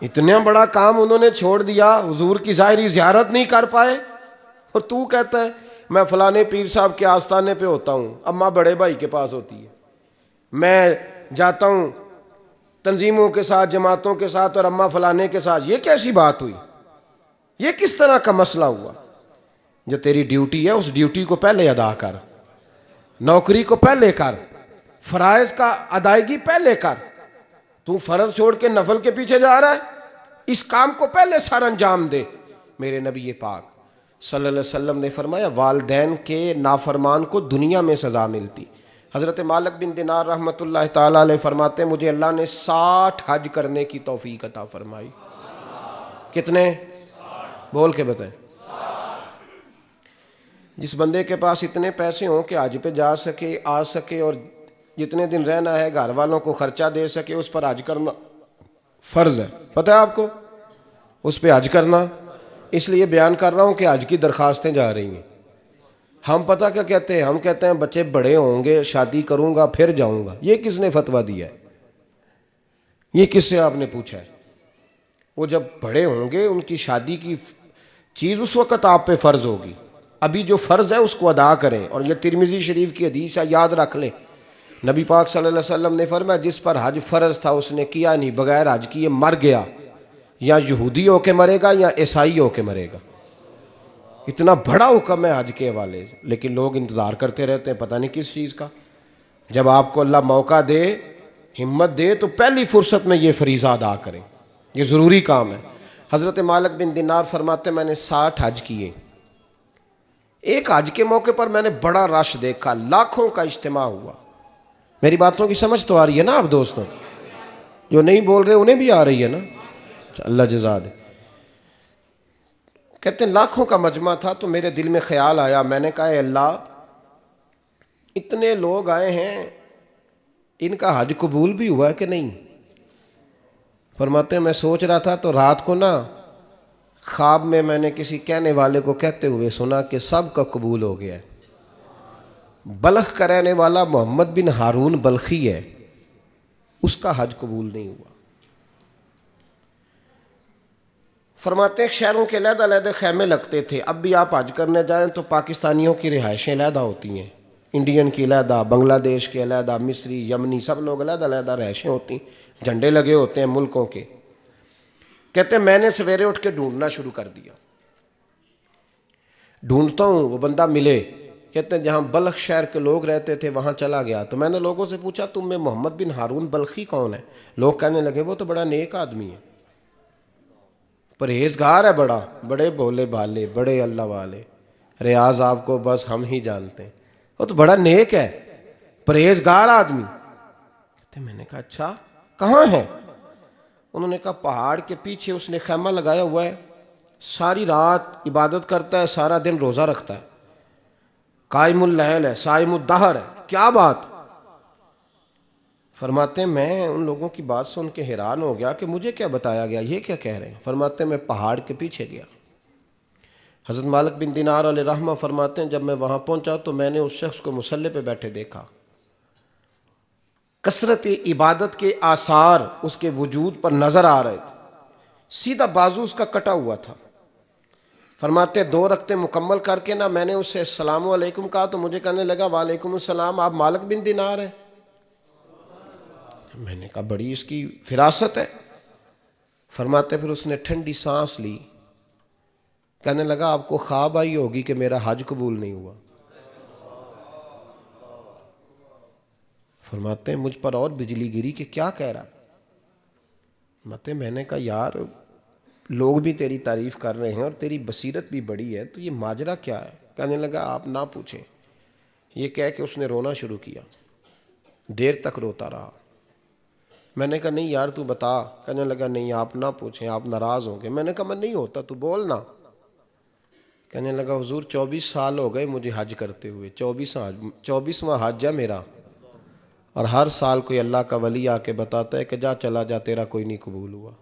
इतना बड़ा काम उन्होंने छोड़ दिया, हुजूर की ज़ाहिरी ज़ियारत नहीं कर पाए। और तू कहता है मैं फलाने पीर साहब के आस्थाने पे होता हूँ, अम्मा बड़े भाई के पास होती है, मैं जाता हूँ तंजीमों के साथ, जमातों के साथ, और अम्मा फलाने के साथ। ये कैसी बात हुई? ये किस तरह का मसला हुआ? जो तेरी ड्यूटी है उस ड्यूटी को पहले अदा कर, नौकरी को पहले कर, फराइज का अदायगी पहले कर। तू फर्ज छोड़ के नफल के पीछे जा रहा है, इस काम को पहले सर अंजाम दे। मेरे नबी पाक सल्लल्लाहु अलैहि वसल्लम ने फरमाया वालदैन के नाफरमान को दुनिया में सज़ा मिलती। हज़रत मालिक बिन दिनार रहमतुल्लाह ताला अलैह फरमाते मुझे अल्लाह ने 60 हज करने की तौफीक अता फरमाई। कितने? बोल के बताएं। जिस बंदे के पास इतने पैसे हों कि हज पे जा सके, आ सके, और जितने दिन रहना है घर वालों को खर्चा दे सके, उस पर हज करना फ़र्ज़ है। पता है आपको? उस पर हज करना, इसलिए बयान कर रहा हूँ कि हज की दरख्वास्तें जा रही हैं। हम पता क्या कहते हैं? हम कहते हैं बच्चे बड़े होंगे, शादी करूँगा फिर जाऊँगा। ये किसने फतवा दिया है? ये किससे आपने पूछा है? वो जब बड़े होंगे उनकी शादी की चीज़ उस वक़्त आप पे फ़र्ज़ होगी। अभी जो फ़र्ज़ है उसको अदा करें। और ये तिरमिज़ी शरीफ की हदीस है, याद रख लें। नबी पाक सल्लल्लाहु अलैहि वसल्लम ने फरमाया जिस पर हज फ़र्ज़ था उसने किया नहीं, बगैर हज किए मर गया, या यहूदी होके मरेगा या ईसाई होके मरेगा। इतना बड़ा हुक्म है हज के हवाले से, लेकिन लोग इंतज़ार करते रहते हैं पता नहीं किस चीज़ का। जब आपको अल्लाह मौका दे, हिम्मत दे, तो पहली फुर्सत में ये फरीज़ा अदा करें, ये ज़रूरी काम है। हज़रत मालिक बिन दिनार फरमाते मैंने 60 हज किए। एक हज के मौके पर मैंने बड़ा रश देखा, लाखों का इज्तिमा हुआ। मेरी बातों की समझ तो आ रही है ना आप दोस्तों? जो नहीं बोल रहे उन्हें भी आ रही है ना? अल्लाह जज़ा दे। कहते हैं लाखों का मजमा था, तो मेरे दिल में ख्याल आया, मैंने कहा अल्लाह इतने लोग आए हैं, इनका हज कबूल भी हुआ है कि नहीं? फरमाते हैं मैं सोच रहा था तो रात को ना ख्वाब में मैंने किसी कहने वाले को कहते हुए सुना कि सब का कबूल हो गया है। बल्ख का रहने वाला मोहम्मद बिन हारून बल्खी है, उसका हज कबूल नहीं हुआ। फरमाते हैं शहरों के अलग-अलग खैमे लगते थे। अब भी आप हज करने जाएं तो पाकिस्तानियों की रिहाइशें अलहदा होती हैं, इंडियन की अलहदा, बांग्लादेश के अलहदा, मिस्री, यमनी, सब लोग अलग-अलग रिहाइशें होती हैं, झंडे लगे होते हैं मुल्कों के। कहते हैं मैंने सवेरे उठ के ढूंढना शुरू कर दिया। ढूंढता हूँ, वो बंदा मिले। कहते हैं जहाँ बल्ख शहर के लोग रहते थे वहाँ चला गया। तो मैंने लोगों से पूछा तुम में मोहम्मद बिन हारून बल्खी कौन है? लोग कहने लगे वो तो बड़ा नेक आदमी है, परहेजगार है, बड़े भोले भाले, बड़े अल्लाह वाले, रियाज आपको बस हम ही जानते हैं, वो तो बड़ा नेक है, परहेजगार आदमी। कहते मैंने कहा अच्छा कहाँ है? उन्होंने कहा पहाड़ के पीछे उसने खैमा लगाया हुआ है, सारी रात इबादत करता है, सारा दिन रोज़ा रखता है, कायमुल लैल है, साइमुद दहर है। क्या बात? फरमाते मैं उन लोगों की बात सुन के हैरान हो गया कि मुझे क्या बताया गया, ये क्या कह रहे हैं। फरमाते मैं पहाड़ के पीछे गया, हज़रत मालिक बिन दिनार अलैहिर्रहमा फरमाते हैं, जब मैं वहाँ पहुँचा तो मैंने उस शख्स को मुसल्ले पे बैठे देखा। कसरत इबादत के आसार उसके वजूद पर नज़र आ रहे थे। सीधा बाजू उसका कटा हुआ था। फरमाते 2 रकते मुकम्मल करके ना मैंने उससे अस्सलामु अलैकुम कहा तो मुझे कहने लगा वालेकुम अस्सलाम, आप मालिक बिन दिनार हैं? मैंने कहा बड़ी इसकी फिरासत है। फरमाते फिर उसने ठंडी सांस ली, कहने लगा आपको ख्वाब आई होगी कि मेरा हज कबूल नहीं हुआ। फरमाते हैं मुझ पर और बिजली गिरी कि क्या कह रहा। मते मैंने कहा यार लोग भी तेरी तारीफ कर रहे हैं और तेरी बसीरत भी बड़ी है, तो ये माजरा क्या है? कहने लगा आप ना पूछें। ये कह के उसने रोना शुरू किया, देर तक रोता रहा। मैंने कहा नहीं यार तू बता। कहने लगा नहीं आप ना पूछें, आप नाराज़ होंगे। मैंने कहा मैं नहीं होता, तू बोल ना। कहने लगा हुजूर 24 साल हो गए मुझे हज करते हुए, 24वां हज है मेरा, और हर साल कोई अल्लाह का वली आके बताता है कि जा चला जा तेरा कोई नहीं कबूल हुआ।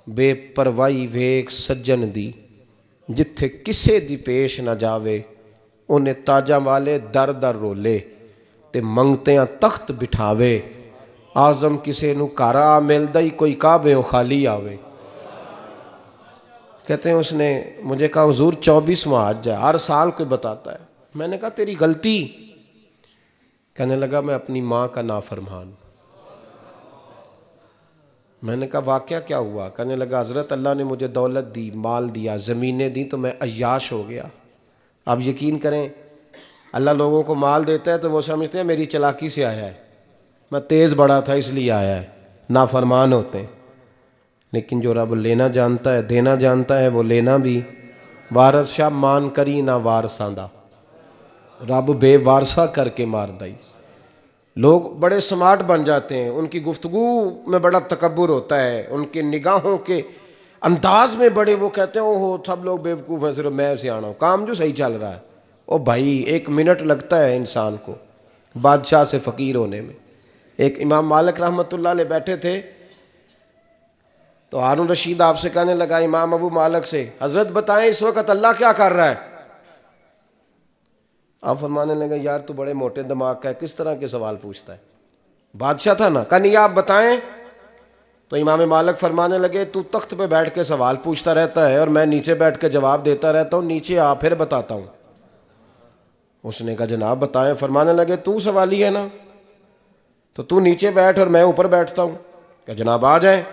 बेपरवाही वेख सज्जन दी, जिथे किसे दी पेश ना जावे, उन्हें ताजा वाले दर दर रोले ते मंगतियां तख्त बिठावे। आजम किसे नू घर आ मिलदा ही कोई काबे खाली आवे। कहते हैं उसने मुझे कहा हुजूर 24वां हज है, हर साल कोई बताता है। मैंने कहा तेरी गलती। कहने लगा मैं अपनी माँ का नाफरमान। मैंने कहा वाक़या क्या हुआ? कहने लगा हज़रत अल्लाह ने मुझे दौलत दी, माल दिया, ज़मीनें दी, तो मैं अय्याश हो गया। आप यकीन करें अल्लाह लोगों को माल देता है तो वो समझते हैं मेरी चालाकी से आया है, मैं तेज़ बड़ा था इसलिए आया है, नाफरमान होते हैं। लेकिन जो रब लेना जानता है देना जानता है वो लेना भी। वारस शाह मान करी ना वारसा दा, रब बेवारसा करके मार दई। लोग बड़े स्मार्ट बन जाते हैं, उनकी गुफ्तगू में बड़ा तकब्बुर होता है, उनके निगाहों के अंदाज में बड़े, वो कहते हैं ओहो सब लोग बेवकूफ़ हैं सिर्फ मैं सियाना हूँ, काम जो सही चल रहा है। ओ भाई 1 मिनट लगता है इंसान को बादशाह से फ़कीर होने में। एक इमाम मालिक रहमतुल्लाह अलैह बैठे थे तो हारून रशीद आपसे कहने लगा इमाम अबू मालिक से, हज़रत बताएं इस वक्त अल्लाह क्या कर रहा है? आप फरमाने लगे यार तू बड़े मोटे दिमाग का है, किस तरह के सवाल पूछता है? बादशाह था ना, कहा नहीं आप बताएं। तो इमाम मालिक फरमाने लगे तू तख्त पे बैठ के सवाल पूछता रहता है और मैं नीचे बैठ के जवाब देता रहता हूँ, नीचे आ फिर बताता हूँ। उसने कहा जनाब बताएं। फरमाने लगे तू सवाली है ना, तो तू नीचे बैठ और मैं ऊपर बैठता हूँ। क्या जनाब आ जाए।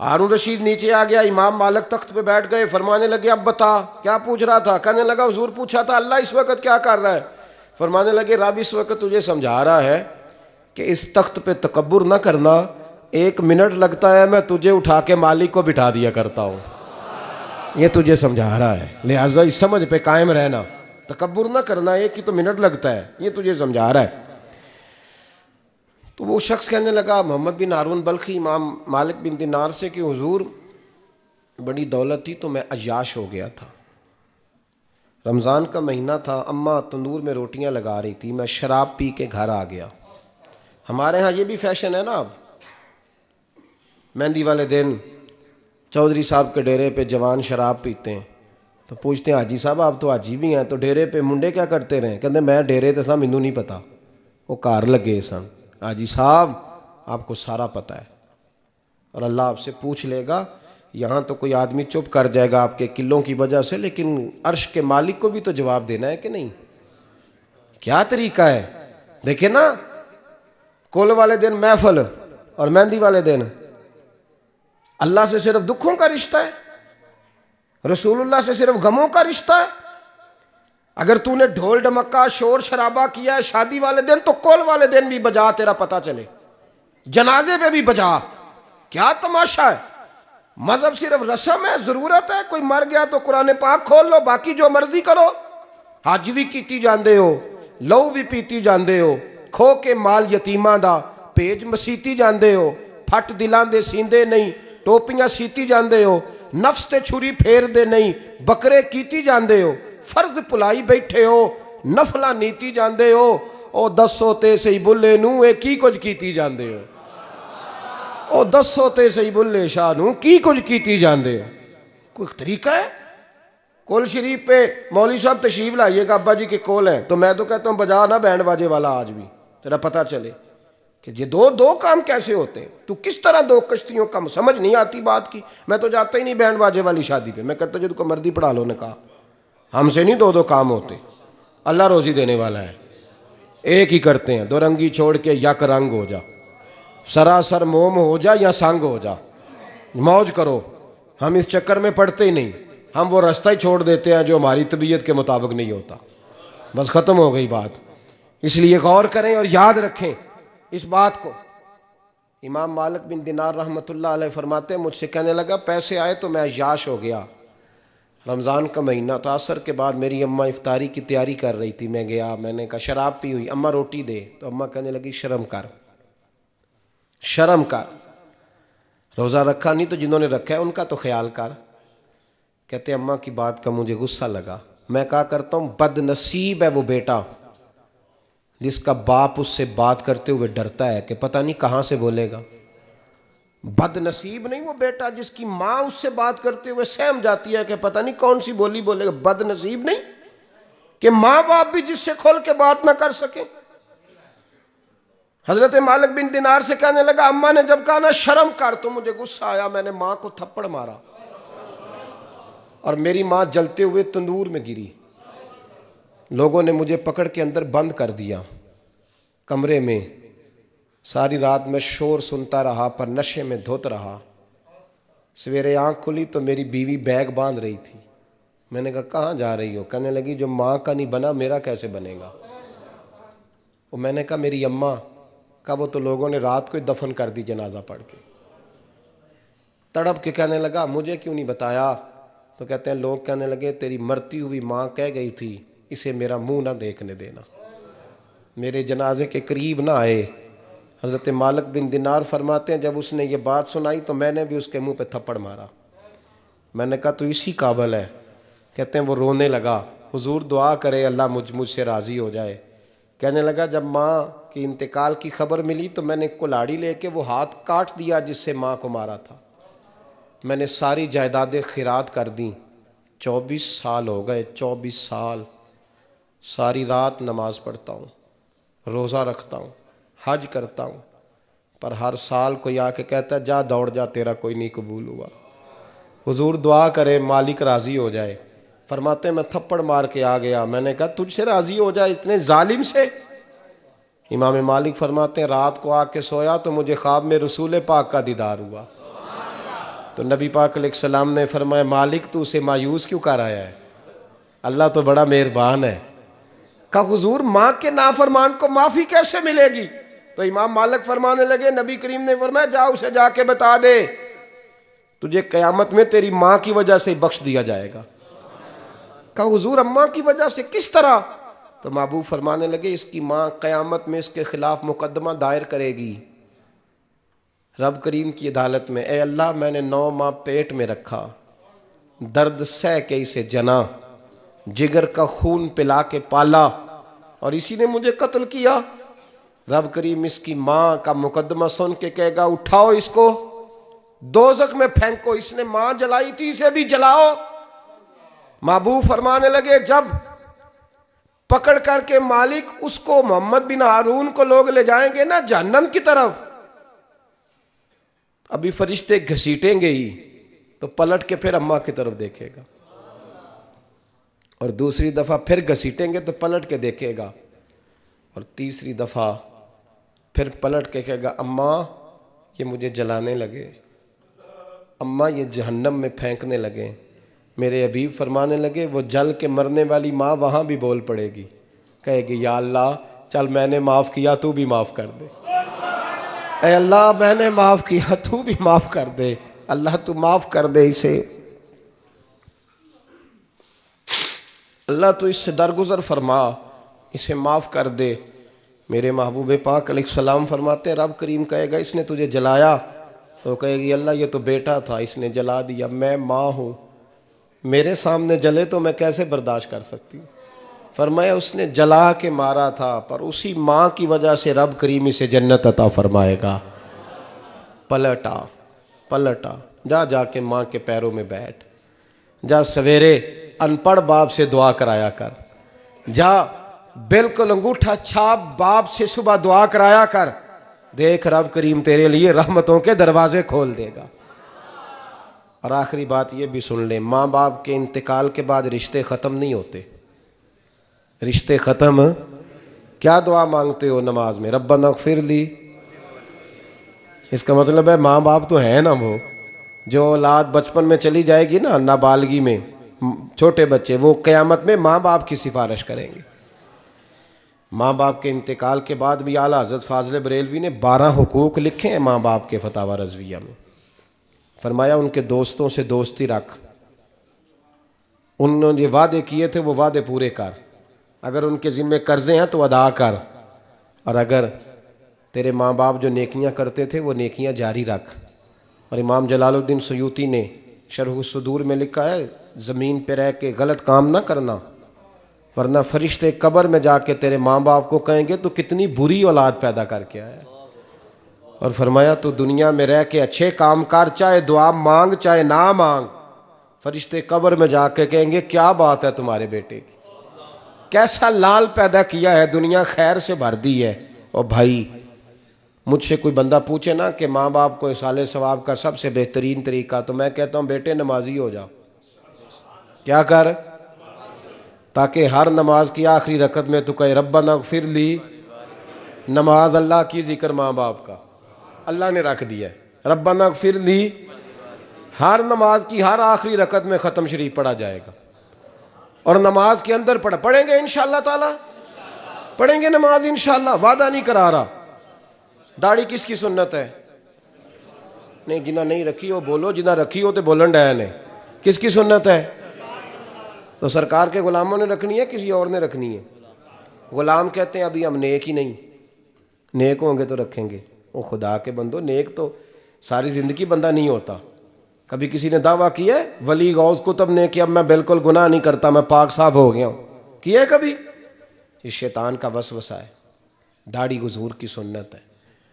हारून रशीद नीचे आ गया, इमाम मालिक तख्त पे बैठ गए। फरमाने लगे अब बता क्या पूछ रहा था? कहने लगा हुजूर पूछा था अल्लाह इस वक्त क्या कर रहा है? फरमाने लगे रब इस वक्त तुझे समझा रहा है कि इस तख्त पे तकब्बुर ना करना, 1 मिनट लगता है मैं तुझे उठा के मालिक को बिठा दिया करता हूँ, ये तुझे समझा रहा है, लिहाजा इस समझ पे कायम रहना, तकब्बुर ना करना, 1 ही तो मिनट लगता है, ये तुझे समझा रहा है। तो वो शख्स कहने लगा मोहम्मद बिन हारून बल्खी इमाम मालिक बिन दिनार से कि हुजूर बड़ी दौलत थी तो मैं अय्याश हो गया था। रमज़ान का महीना था, अम्मा तंदूर में रोटियां लगा रही थी, मैं शराब पी के घर आ गया। हमारे यहाँ ये भी फैशन है ना, अब मेहंदी वाले दिन चौधरी साहब के डेरे पे जवान शराब पीते हैं तो पूछते हैं हाजी साहब आप तो हाजी भी हैं, तो डेरे पे मुंडे क्या करते रहे? कहते मैं डेरे तो था मैनू नहीं पता, वो कार लगे सन। हाजी साहब आपको सारा पता है और अल्लाह आपसे पूछ लेगा। यहाँ तो कोई आदमी चुप कर जाएगा आपके किलों की वजह से, लेकिन अर्श के मालिक को भी तो जवाब देना है कि नहीं? क्या तरीका है देखे ना, कुल वाले दिन महफल और मेहंदी वाले दिन अल्लाह से सिर्फ दुखों का रिश्ता है, रसूलुल्लाह से सिर्फ गमों का रिश्ता है। अगर तूने ढोल ढमक्का शोर शराबा किया है शादी वाले दिन तो कुल वाले दिन भी बजा, तेरा पता चले, जनाजे पे भी बजा। क्या तमाशा है? मजहब सिर्फ रस्म है, जरूरत है, कोई मर गया तो कुरान पाक खोल लो, बाकी जो मर्जी करो। हज भी कीती जांदे हो, लहू भी पीती जांदे हो, खो के माल यतीमां दा भेज मसीती जांदे हो, फट दिलां दे सींदे नहीं, टोपियां सीती जांदे हो, नफ्स ते छुरी फेर दे नहीं, बकरे कीती जांदे हो, फर्ज भुलाई बैठे हो, नफला नीती जांदे हो। ओ दसो ते सही बुल्ले नू ए की कुछ कीती जांदे हो, ओ दसो ते सही बुल्ले शाह नू की कुछ कीती जांदे हो। कोई तरीका है? कोल शरीफ पे मौलवी साहब तशरीफ लाइएगा, अब्बा जी के कोल हैं, तो मैं तो कहता हूँ बजा ना बैंड बाजे वाला आज भी, तेरा पता चले कि ये दो दो काम कैसे होते हैं। तू किस तरह दो कश्तियों का, समझ नहीं आती बात की। मैं तो जाता ही नहीं बैंड बाजे वाली शादी पे, मैं कहता जो तुमको मर्दी पढ़ा लो। ने कहा हमसे नहीं दो दो काम होते, अल्लाह रोजी देने वाला है, एक ही करते हैं। दो रंगी छोड़ के यक रंग हो जा, सरासर मोम हो जा या संग हो जा, मौज करो। हम इस चक्कर में पड़ते ही नहीं, हम वो रास्ता ही छोड़ देते हैं जो हमारी तबीयत के मुताबिक नहीं होता। बस ख़त्म हो गई बात। इसलिए गौर करें और याद रखें इस बात को। इमाम मालिक बिन दिनार रहमतुल्लाह अलैह फरमाते हैं, मुझसे कहने लगा पैसे आए तो मैं याश हो गया। रमज़ान का महीना था, असर के बाद मेरी अम्मा इफ्तारी की तैयारी कर रही थी। मैं गया, मैंने कहा शराब पी हुई, अम्मा रोटी दे। तो अम्मा कहने लगी शर्म कर, शर्म कर, रोज़ा रखा नहीं तो जिन्होंने रखा है उनका तो ख्याल कर। कहते अम्मा की बात का मुझे गुस्सा लगा। मैं कहा करता हूँ बदनसीब है वो बेटा जिसका बाप उससे बात करते हुए डरता है कि पता नहीं कहाँ से बोलेगा। बदनसीब नहीं वो बेटा जिसकी माँ उससे बात करते हुए सहम जाती है कि पता नहीं कौन सी बोली बोलेगा। बदनसीब नहीं कि माँ बाप भी जिससे खोल के बात ना कर सके। हजरत मालिक बिन दिनार से कहने लगा, अम्मा ने जब कहा ना शर्म कर, तो मुझे गुस्सा आया, मैंने माँ को थप्पड़ मारा और मेरी माँ जलते हुए तंदूर में गिरी। लोगों ने मुझे पकड़ के अंदर बंद कर दिया कमरे में। सारी रात मैं शोर सुनता रहा पर नशे में धुत रहा। सवेरे आंख खुली तो मेरी बीवी बैग बांध रही थी। मैंने कहा कहाँ जा रही हो? कहने लगी जो माँ का नहीं बना मेरा कैसे बनेगा। वो मैंने कहा मेरी अम्मा का, वो तो लोगों ने रात को ही दफन कर दी जनाजा पढ़ के। तड़प के कहने लगा मुझे क्यों नहीं बताया? तो कहते हैं लोग कहने लगे तेरी मरती हुई माँ कह गई थी इसे मेरा मुंह ना देखने देना, मेरे जनाजे के करीब ना आए। हज़रत मालिक बिन दिनार फरमाते हैं जब उसने ये बात सुनाई तो मैंने भी उसके मुंह पे थप्पड़ मारा। मैंने कहा तो इसी काबिल है। कहते हैं वो रोने लगा, हुजूर दुआ करे अल्लाह मुझसे राज़ी हो जाए। कहने लगा जब माँ की इंतकाल की खबर मिली तो मैंने कुल्हाड़ी लेके वो हाथ काट दिया जिससे माँ को मारा था। मैंने सारी जायदादें खिरात कर दी। 24 साल हो गए, 24 साल। सारी रात नमाज पढ़ता हूँ, रोज़ा रखता हूँ, हज करता हूँ, पर हर साल कोई आके कहता है जा दौड़ जा तेरा कोई नहीं कबूल हुआ। हुजूर दुआ करे मालिक राज़ी हो जाए। फरमाते मैं थप्पड़ मार के आ गया। मैंने कहा तुझसे राज़ी हो जाए इतने जालिम से? इमाम मालिक फरमाते हैं रात को आके सोया तो मुझे ख्वाब में रसूल पाक का दीदार हुआ। तो नबी पाक अलैहिस्सलाम ने फरमाया मालिक तू उसे मायूस क्यों कर आया है, अल्लाह तो बड़ा मेहरबान है। कहा हुजूर माँ के नाफरमान को माफ़ी कैसे मिलेगी? तो इमाम मालिक फरमाने लगे नबी करीम ने फरमाया जा उसे जाके बता दे तुझे क़यामत में तेरी माँ की वजह से बख्श दिया जाएगा। कहा हुजूर अम्मा की वजह से किस तरह? तो महबूब फरमाने लगे इसकी माँ क़यामत में इसके खिलाफ मुकदमा दायर करेगी रब करीम की अदालत में। ए अल्लाह मैंने 9 माह पेट में रखा, दर्द सह के इसे जना, जिगर का खून पिला के पाला और इसी ने मुझे कत्ल किया। रब करीम इसकी माँ का मुकदमा सुन के कहेगा उठाओ इसको दोज़ख में फेंको, इसने माँ जलाई थी इसे भी जलाओ। महबूब फरमाने लगे जब पकड़ करके मालिक उसको मोहम्मद बिन हारून को लोग ले जाएंगे ना जहन्नम की तरफ, अभी फरिश्ते घसीटेंगे ही तो पलट के फिर अम्मा की तरफ देखेगा और दूसरी दफ़ा फिर घसीटेंगे तो पलट के देखेगा और तीसरी दफ़ा फिर पलट के कहेगा अम्मा ये मुझे जलाने लगे, अम्मा ये जहन्नम में फेंकने लगे। मेरे हबीब फरमाने लगे वो जल के मरने वाली माँ वहाँ भी बोल पड़ेगी, कहेगी या अल्लाह चल मैंने माफ़ किया तू भी माफ़ कर दे। ऐ अल्लाह मैंने माफ़ किया तू भी माफ़ कर दे, अल्लाह तू माफ़ कर दे इसे, अल्लाह तू इससे दरगुजर फरमा, इसे माफ़ कर दे। मेरे महबूब पाक अलैहिस्सलाम फरमाते रब करीम कहेगा इसने तुझे जलाया, तो कहेगी अल्लाह ये तो बेटा था इसने जला दिया, मैं माँ हूँ, मेरे सामने जले तो मैं कैसे बर्दाश्त कर सकती हूँ। फरमाया उसने जला के मारा था पर उसी माँ की वजह से रब करीम इसे जन्नत अता फरमाएगा। पलटा जा जाके माँ के पैरों में बैठ जा, सवेरे अनपढ़ बाप से दुआ कराया कर, जा बिल्कुल अंगूठा छाप बाप से सुबह दुआ कराया कर, देख रब करीम तेरे लिए रहमतों के दरवाजे खोल देगा। और आखिरी बात ये भी सुन ले, माँ बाप के इंतकाल के बाद रिश्ते ख़त्म नहीं होते। रिश्ते ख़त्म, क्या दुआ मांगते हो नमाज में? रब्बना इग़फिरली। इसका मतलब है माँ बाप तो है ना, वो जो औलाद बचपन में चली जाएगी ना, नाबालगी में, छोटे बच्चे, वो क़यामत में माँ बाप की सिफारिश करेंगे। माँ बाप के इंतकाल के बाद भी आला हज़रत फ़ाज़िल बरेलवी ने 12 हुकूक लिखे हैं माँ बाप के फतावा रज़विया में। फरमाया उनके दोस्तों से दोस्ती रख, उन्होंने जो वादे किए थे वो वादे पूरे कर, अगर उनके ज़िम्मे कर्ज़े हैं तो अदा कर, और अगर तेरे माँ बाप जो नेकियां करते थे वो नेकियां जारी रख। और इमाम जलालुद्दीन सुयूती ने शरह सुदूर में लिखा है, ज़मीन पे रह के गलत काम ना करना, वरना फरिश्ते कब्र में जाके तेरे माँ बाप को कहेंगे तो कितनी बुरी औलाद पैदा करके आया। और फरमाया तो दुनिया में रह के अच्छे काम कर, चाहे दुआ मांग चाहे ना मांग, फरिश्ते कब्र में जाके कहेंगे क्या बात है तुम्हारे बेटे की, कैसा लाल पैदा किया है, दुनिया खैर से भर दी है। और भाई मुझसे कोई बंदा पूछे ना कि माँ बाप को इसाले सवाब का सबसे बेहतरीन तरीका, तो मैं कहता हूँ बेटे नमाजी हो जाओ। क्या कर? ताकि हर नमाज की आखिरी रकत में तो कहे रब्बना इग़फिरली। नमाज अल्लाह की, जिक्र माँ बाप का, अल्लाह ने रख दिया है। रब्बना इग़फिरली हर नमाज की हर आखिरी रकत में ख़त्म शरीफ पढ़ा जाएगा। और नमाज के अंदर पढ़ेंगे इंशाअल्लाह ताला, पढ़ेंगे नमाज इंशाअल्लाह, वादा नहीं करा रहा। दाढ़ी किसकी सुन्नत है? नहीं, जिन्हें नहीं रखी हो बोलो, जिन्हें रखी हो तो बोलन डैन ने। किसकी सुन्नत है? तो सरकार के गुलामों ने रखनी है, किसी और ने रखनी है? गुलाम कहते हैं अभी हम नेक ही नहीं, नेक होंगे तो रखेंगे। वो खुदा के बंदो, नेक तो सारी ज़िंदगी बंदा नहीं होता। कभी किसी ने दावा किया है वली गौस कुतुब ने कि अब मैं बिल्कुल गुनाह नहीं करता, मैं पाक साफ हो गया हूँ? किया है कभी? ये शैतान का वसवसा है। दाढ़ी हुजूर की सुन्नत है,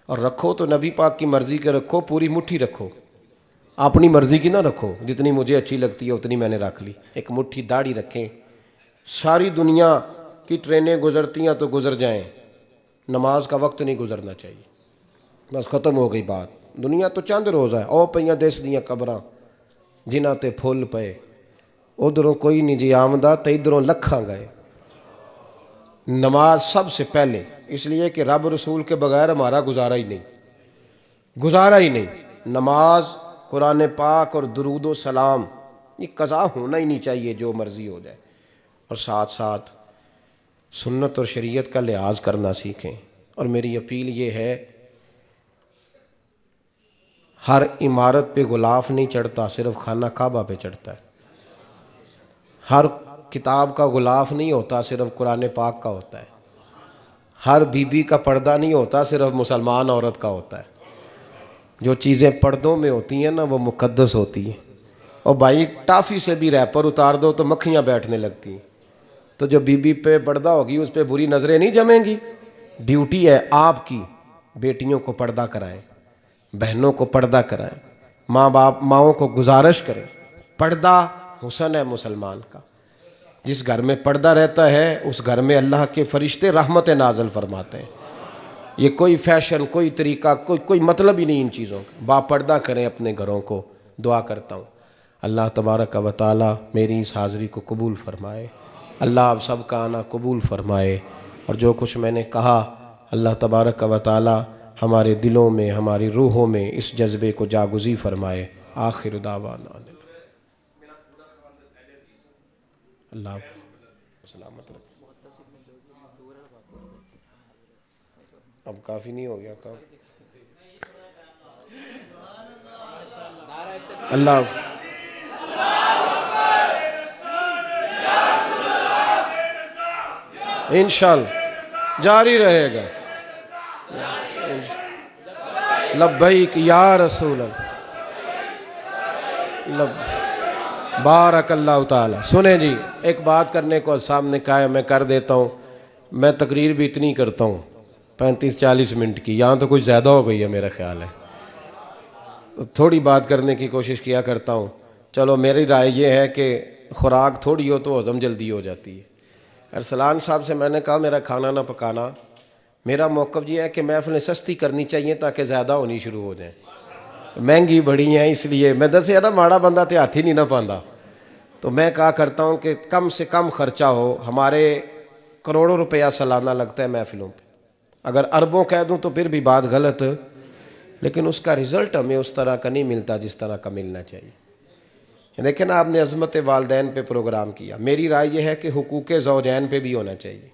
और रखो तो नबी पाक की मर्ज़ी के रखो, पूरी मुट्ठी रखो, अपनी मर्ज़ी की ना रखो। जितनी मुझे अच्छी लगती है उतनी मैंने रख ली। एक मुट्ठी दाढ़ी रखें। सारी दुनिया की ट्रेनें गुजरती हैं तो गुजर जाएं, नमाज का वक्त नहीं गुजरना चाहिए। बस ख़त्म हो गई बात। दुनिया तो चंद रोज़ है, ओ पईयां देस दियां कबरां जिन्हां ते फुल पे, उधरों कोई नहीं जी आमदा तो इधरों लखां गए। नमाज सबसे पहले, इसलिए कि रब रसूल के बगैर हमारा गुजारा ही नहीं, गुजारा ही नहीं। नमाज, कुरान पाक और दुरूद व सलाम, ये कज़ा होना ही नहीं चाहिए, जो मर्ज़ी हो जाए। और साथ साथ सुन्नत और शरीयत का लिहाज करना सीखें। और मेरी अपील ये है, हर इमारत पे गुलाफ नहीं चढ़ता, सिर्फ खाना काबा पे चढ़ता है। हर किताब का गुलाफ नहीं होता, सिर्फ कुरान पाक का होता है। हर बीबी का पर्दा नहीं होता, सिर्फ मुसलमान औरत का होता है। जो चीज़ें पर्दों में होती हैं ना, वो मुक़द्दस होती हैं। और भाई टाफ़ी से भी रैपर उतार दो तो मक्खियाँ बैठने लगती हैं। तो जो बीबी पे पर्दा होगी उस पर बुरी नज़रें नहीं जमेंगी। ड्यूटी है आपकी, बेटियों को पर्दा कराएं, बहनों को पर्दा कराएं, माओं को गुजारिश करें। पर्दा हुस्न है मुसलमान का। जिस घर में पर्दा रहता है उस घर में अल्लाह के फरिश्ते रहमत नाज़िल फरमाते हैं। ये कोई फैशन, कोई तरीका, कोई मतलब ही नहीं इन चीज़ों का। बापर्दा करें अपने घरों को। दुआ करता हूँ अल्लाह तबारक व तआला मेरी इस हाज़िरी को कबूल फ़रमाए। अल्लाह आप सब का आना कबूल फ़रमाए। और जो कुछ मैंने कहा अल्लाह तबारक व तआला हमारे दिलों में, हमारी रूहों में इस जज्बे को जागुज़ी फ़रमाए। आखिर दावाना अल्लाह सलामत रखे। अब काफ़ी नहीं हो गया काम? अल्लाह इंशाअल्लाह जारी रहेगा। लब्बैक या रसूल अल्लाह, बारक अल्लाह ताला। सुने जी, एक बात करने को सामने कहा है, मैं कर देता हूँ। मैं तकरीर भी इतनी करता हूँ 35-40 मिनट की, यहाँ तो कुछ ज़्यादा हो गई है मेरा ख्याल है। तो थोड़ी बात करने की कोशिश किया करता हूँ। चलो मेरी राय ये है कि खुराक थोड़ी हो तो हजम जल्दी हो जाती है। अरसलान साहब से मैंने कहा मेरा खाना ना पकाना, मेरा मौक़िफ़ ये है कि महफ़िलें सस्ती करनी चाहिए ताकि ज़्यादा होनी शुरू हो जाए। महंगी बड़ी हैं इसलिए मैं दस ज़्यादा माड़ा बंदा तो हाथ ही नहीं ना पाता। तो मैं कहा करता हूँ कि कम से कम खर्चा हो। हमारे करोड़ों रुपया सालाना लगता है महफ़िलों पे, अगर अरबों कह दूँ तो फिर भी बात गलत, लेकिन उसका रिज़ल्ट हमें उस तरह का नहीं मिलता जिस तरह का मिलना चाहिए। देखें ना, आपने अज़मत वालदैन पे प्रोग्राम किया, मेरी राय यह है कि हुकूक़ ज़ौजैन पे भी होना चाहिए,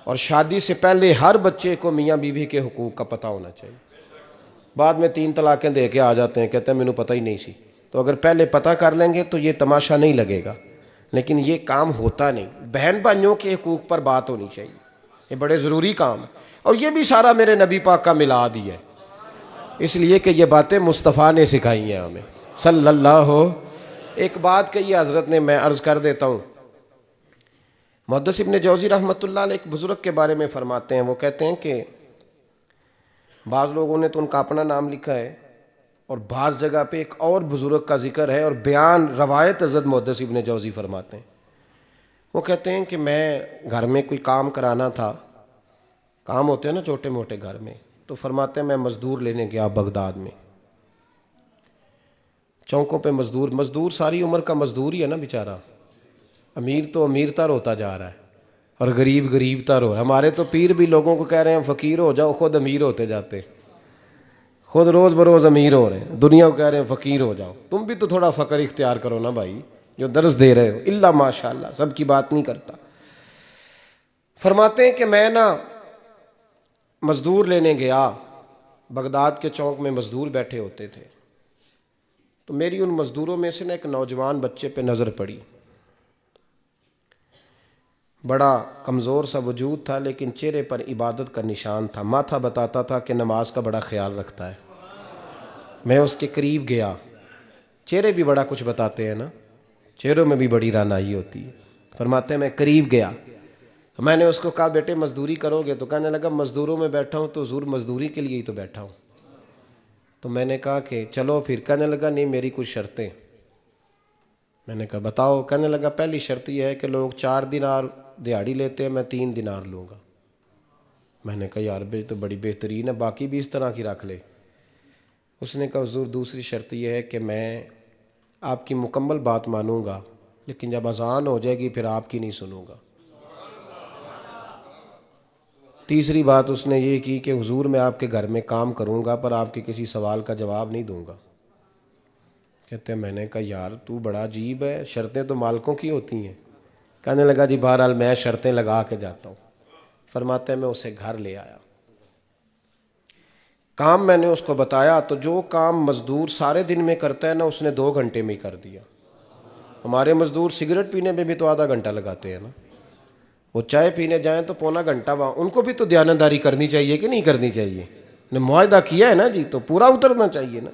और शादी से पहले हर बच्चे को मियाँ बीवी के हुकूक़ का पता होना चाहिए। बाद में 3 तलाक़ें दे के आ जाते हैं, कहते हैं मैंने पता ही नहीं सी। तो अगर पहले पता कर लेंगे तो ये तमाशा नहीं लगेगा, लेकिन ये काम होता नहीं। बहन भाइयों के हुकूक़ पर बात होनी चाहिए, ये बड़े ज़रूरी काम है। और ये भी सारा मेरे नबी पाक का मिलाद ही है, इसलिए कि ये बातें मुस्तफ़ा ने सिखाई हैं हमें सल्लल्लाहु। एक बात कही हज़रत ने, मैं अर्ज़ कर देता हूँ। मुहद्दिस इब्न जौज़ी रहमतुल्लाह अलैह एक बुज़ुर्ग के बारे में फ़रमाते हैं, वो कहते हैं कि बाज़ लोगों ने तो उनका अपना नाम लिखा है और बाज़ जगह पे एक और बुज़ुर्ग का जिक्र है, और बयान रवायत हज़रत मुहद्दिस इब्न जौज़ी फ़रमाते हैं। वो कहते हैं कि मैं घर में कोई काम कराना था, काम होते हैं ना छोटे मोटे घर में, तो फरमाते हैं मैं मज़दूर लेने गया बगदाद में। चौकों पे मज़दूर सारी उम्र का मज़दूर ही है ना बेचारा। अमीर तो अमीरतर होता जा रहा है और गरीब गरीबतर हो रहा है। हमारे तो पीर भी लोगों को कह रहे हैं फ़कीर हो जाओ, खुद अमीर होते जाते, खुद रोज़ बरोज़ अमीर हो रहे हैं, दुनिया को कह रहे हैं फ़कीर हो जाओ। तुम भी तो थोड़ा फ़क्र इख्तियार करो ना भाई, जो दर्स दे रहे हो। इल्ला माशाअल्लाह, सबकी बात नहीं करता। फरमाते हैं कि मैं ना मज़दूर लेने गया, बगदाद के चौक में मज़दूर बैठे होते थे, तो मेरी उन मज़दूरों में से ना एक नौजवान बच्चे पे नज़र पड़ी। बड़ा कमज़ोर सा वजूद था, लेकिन चेहरे पर इबादत का निशान था। माथा बताता था कि नमाज का बड़ा ख्याल रखता है। मैं उसके करीब गया, चेहरे भी बड़ा कुछ बताते हैं ना, चेहरों में भी बड़ी रानाई होती है। फरमाते हैं मैं करीब गया, मैंने उसको कहा बेटे मज़दूरी करोगे? तो कहने लगा मज़दूरों में बैठा हूँ तो ज़रूर मज़दूरी के लिए ही तो बैठा हूँ। तो मैंने कहा कि चलो फिर। कहने लगा नहीं मेरी कुछ शर्तें। मैंने कहा बताओ? कहने लगा पहली शर्त यह है कि लोग 4 दिनार दिहाड़ी लेते हैं, मैं 3 दिनार लूँगा। मैंने कहा यार बे तो बड़ी बेहतरीन है, बाकी भी इस तरह की रख ले। उसने कहा हुज़ूर दूसरी शर्त यह है कि मैं आपकी मुकम्मल बात मानूँगा, लेकिन जब अज़ान हो जाएगी फिर आपकी नहीं सुनूँगा। तीसरी बात उसने ये की कि हुज़ूर मैं आपके घर में काम करूँगा पर आपके किसी सवाल का जवाब नहीं दूँगा। कहते हैं मैंने कहा यार तू बड़ा अजीब है, शर्तें तो मालिकों की होती हैं। कहने लगा जी बहरहाल मैं शर्तें लगा के जाता हूँ। फरमाते हैं मैं उसे घर ले आया, काम मैंने उसको बताया, तो जो काम मज़दूर सारे दिन में करता है ना, उसने 2 घंटे में ही कर दिया। हमारे मज़दूर सिगरेट पीने में भी तो आधा घंटा लगाते हैं ना, वो चाय पीने जाएं तो पौना घंटा वहाँ। उनको भी तो दयानतदारी करनी चाहिए कि नहीं करनी चाहिए? ने मुआहदा किया है ना जी, तो पूरा उतरना चाहिए ना।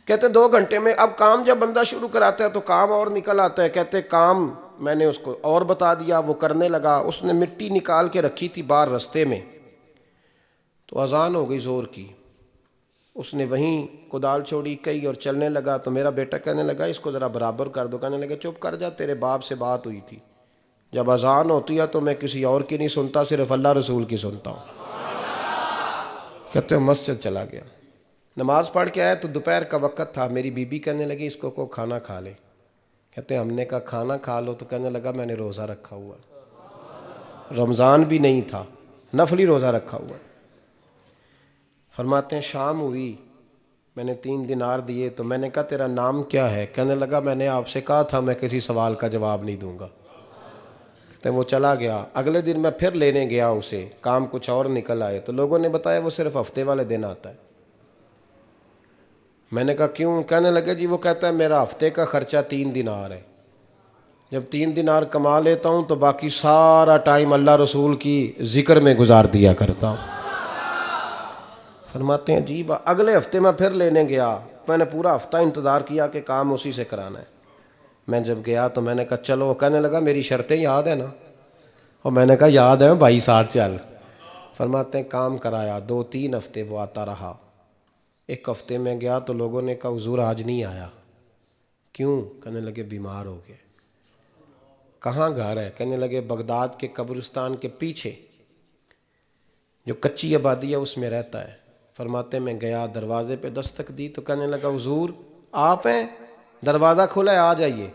कहते 2 घंटे में। अब काम जब बंदा शुरू कराता है तो काम और निकल आता है। कहते काम मैंने उसको और बता दिया, वो करने लगा। उसने मिट्टी निकाल के रखी थी बाहर रास्ते में, तो अजान हो गई ज़ोर की। उसने वहीं कुदाल छोड़ी कई और चलने लगा। तो मेरा बेटा कहने लगा इसको ज़रा बराबर कर दो। कहने लगा चुप कर जा, तेरे बाप से बात हुई थी, जब अजान होती है तो मैं किसी और की नहीं सुनता, सिर्फ अल्लाह रसूल की सुनता हूँ। कहते हो मस्जिद चला गया, नमाज पढ़ के आया तो दोपहर का वक़्त था। मेरी बीबी कहने लगी इसको को खाना खा ले। कहते हमने कहा खाना खा लो, तो कहने लगा मैंने रोज़ा रखा हुआ, रमज़ान भी नहीं था, नफली रोज़ा रखा हुआ। फरमाते हैं शाम हुई, मैंने 3 दिनार दिए, तो मैंने कहा तेरा नाम क्या है? कहने लगा मैंने आपसे कहा था मैं किसी सवाल का जवाब नहीं दूंगा। कहते वो चला गया। अगले दिन मैं फिर लेने गया उसे, काम कुछ और निकल आए, तो लोगों ने बताया वो सिर्फ हफ्ते वाले दिन आता है। मैंने कहा क्यों? कहने लगे जी वो कहता है मेरा हफ्ते का खर्चा 3 दिनार है, जब 3 दिनार कमा लेता हूँ तो बाकी सारा टाइम अल्लाह रसूल की ज़िक्र में गुजार दिया करता हूँ। फरमाते हैं जी अगले हफ्ते मैं फिर लेने गया, मैंने पूरा हफ्ता इंतज़ार किया कि काम उसी से कराना है। मैं जब गया तो मैंने कहा चलो, कहने लगा मेरी शर्तें याद है ना? और मैंने कहा याद है भाई, साथ चल। फरमाते हैं काम कराया, 2-3 हफ्ते वो आता रहा। एक हफ्ते में गया तो लोगों ने कहा हुजूर आज नहीं आया, क्यों? कहने लगे बीमार हो गए। कहाँ घर है? कहने लगे बगदाद के कब्रिस्तान के पीछे जो कच्ची आबादी है उसमें रहता है। फरमाते मैं गया, दरवाजे पे दस्तक दी तो कहने लगा हुजूर आप हैं? दरवाज़ा खुला है, आ जाइए।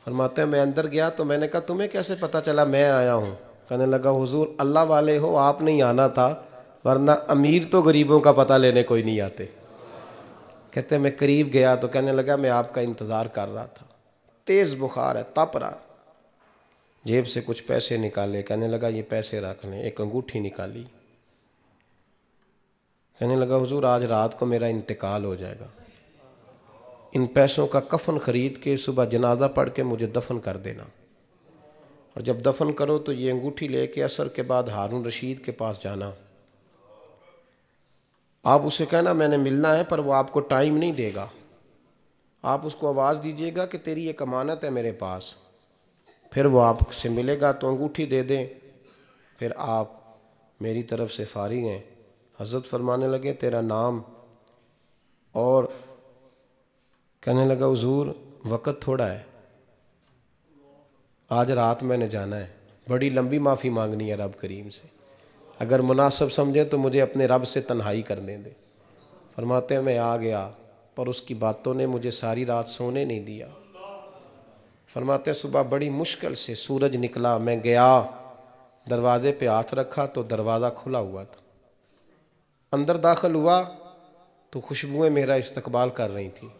फरमाते मैं अंदर गया तो मैंने कहा तुम्हें कैसे पता चला मैं आया हूँ? कहने लगा हुजूर अल्लाह वाले हो, आप नहीं आना था, वरना अमीर तो गरीबों का पता लेने कोई नहीं आते। कहते मैं करीब गया तो कहने लगा मैं आपका इंतज़ार कर रहा था, तेज़ बुखार है, तप रहा। जेब से कुछ पैसे निकाले, कहने लगा ये पैसे रख लें। एक अंगूठी निकाली, कहने लगा हुजूर आज रात को मेरा इंतकाल हो जाएगा, इन पैसों का कफन खरीद के सुबह जनाजा पढ़ के मुझे दफन कर देना, और जब दफन करो तो ये अंगूठी लेके असर के बाद हारून रशीद के पास जाना। आप उसे कहना मैंने मिलना है, पर वो आपको टाइम नहीं देगा। आप उसको आवाज़ दीजिएगा कि तेरी एक अमानत है मेरे पास, फिर वो आपसे मिलेगा तो अंगूठी दे दें, फिर आप मेरी तरफ से फारिग हैं। हज़रत फरमाने लगे तेरा नाम? और कहने लगा हुजूर वक़्त थोड़ा है, आज रात मैंने जाना है, बड़ी लंबी माफ़ी मांगनी है रब करीम से, अगर मुनासिब समझे तो मुझे अपने रब से तन्हाई करने दे। फरमाते हैं मैं आ गया, पर उसकी बातों ने मुझे सारी रात सोने नहीं दिया। फरमाते हैं सुबह बड़ी मुश्किल से सूरज निकला, मैं गया, दरवाजे पे हाथ रखा तो दरवाज़ा खुला हुआ था। अंदर दाखिल हुआ तो खुशबुएं मेरा इस्तकबाल कर रही थी।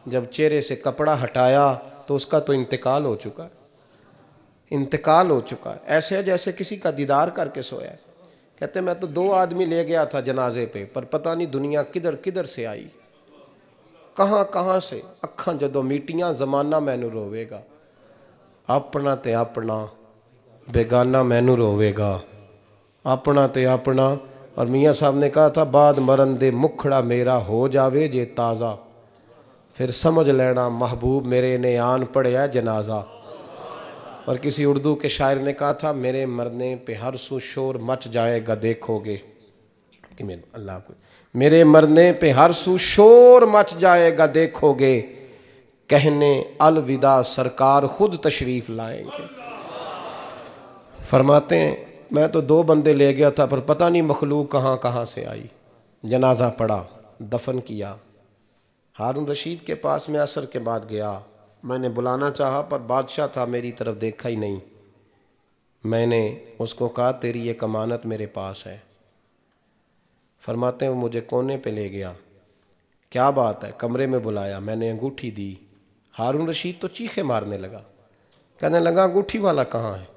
जब चेहरे से कपड़ा हटाया तो उसका तो इंतकाल हो चुका है, इंतकाल हो चुका है, ऐसे है जैसे किसी का दीदार करके सोया है। कहते मैं तो 2 आदमी ले गया था जनाजे पे, पर पता नहीं दुनिया किधर किधर से आई, कहाँ कहाँ से। अखां जदों मीटियां जमाना मैनू रोवेगा, अपना ते अपना बेगाना मैनू रोवेगा, अपना ते अपना। और मियाँ साहब ने कहा था बाद मरन दे मुखड़ा मेरा हो जावे जे ताज़ा, फिर समझ लेना महबूब मेरे ने आन पढ़िया जनाजा। और किसी उर्दू के शायर ने कहा था मेरे मरने पे हर सू शोर मच जाएगा देखोगे, अल्लाह को मेरे मरने पे हर सू शोर मच जाएगा देखोगे, कहने अलविदा सरकार खुद तशरीफ़ लाएंगे। फरमाते हैं मैं तो 2 बंदे ले गया था, पर पता नहीं मखलूक कहाँ कहाँ से आई। जनाजा पड़ा, दफन किया। हारून रशीद के पास में असर के बाद गया, मैंने बुलाना चाहा पर बादशाह था, मेरी तरफ देखा ही नहीं। मैंने उसको कहा तेरी एक अमानत मेरे पास है। फरमाते हैं वो मुझे कोने पे ले गया, क्या बात है? कमरे में बुलाया, मैंने अंगूठी दी। हारून रशीद तो चीखे मारने लगा, कहने लगा अंगूठी वाला कहाँ है?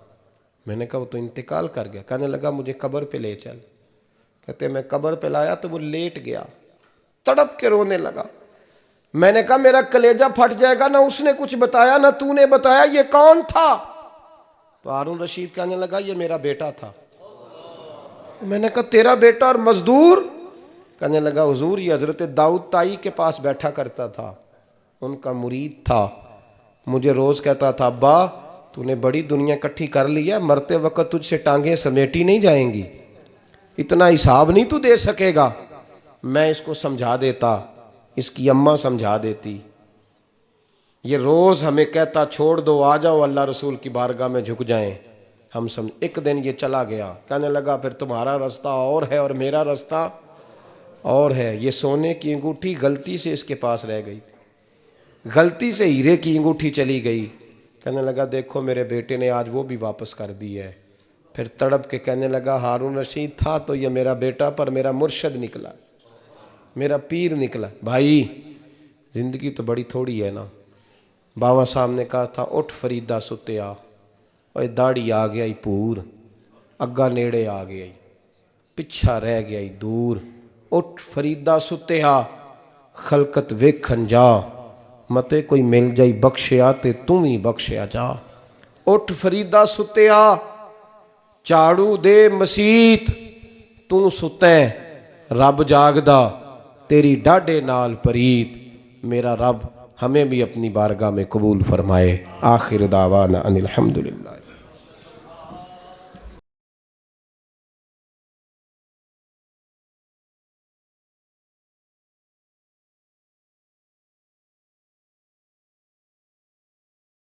मैंने कहा वो तो इंतकाल कर गया। कहने लगा मुझे कब्र पे ले चल। कहते मैं कब्र पे लाया तो वो लेट गया, तड़प के रोने लगा। मैंने कहा मेरा कलेजा फट जाएगा, ना उसने कुछ बताया ना तूने बताया, ये कौन था? तो हारून रशीद कहने लगा ये मेरा बेटा था। मैंने कहा तेरा बेटा और मजदूर? कहने लगा हुजूर ये हजरत दाऊद ताई के पास बैठा करता था, उनका मुरीद था, मुझे रोज कहता था अब्बा तूने बड़ी दुनिया इकट्ठी कर ली है, मरते वक्त तुझसे टांगे समेटी नहीं जाएंगी, इतना हिसाब नहीं तू दे सकेगा। मैं इसको समझा देता, इसकी अम्मा समझा देती। ये रोज़ हमें कहता छोड़ दो, आ जाओ अल्लाह रसूल की बारगाह में झुक जाएं। हम समझ। एक दिन ये चला गया, कहने लगा फिर तुम्हारा रास्ता और है और मेरा रास्ता और है। ये सोने की अंगूठी गलती से इसके पास रह गई थी, गलती से हीरे की अंगूठी चली गई। कहने लगा देखो मेरे बेटे ने आज वो भी वापस कर दी है। फिर तड़प के कहने लगा हारून रशीद था तो ये मेरा बेटा, पर मेरा मुर्शद निकला, मेरा पीर निकला। भाई ज़िंदगी तो बड़ी थोड़ी है ना। बाबा साहब ने कहा था उठ फरीदा सुत्या, और दाढ़ी आ गया पूर, अग्गा नेड़े आ गया, पिछा रह गया दूर। उठ फरीदा सुत्या खलकत वेखन जा, मते कोई मिल जाई बख्शिया ते तू ही बख्शिया जा। उठ फरीदा सुत्या झाड़ू दे मसीत, तू सुतै रब जागदा, तेरी डाढ़े नाल परीत। मेरा रब हमें भी अपनी बारगाह में कबूल फरमाए। आखिर दावाना अनिल हम्दुलिल्लाह।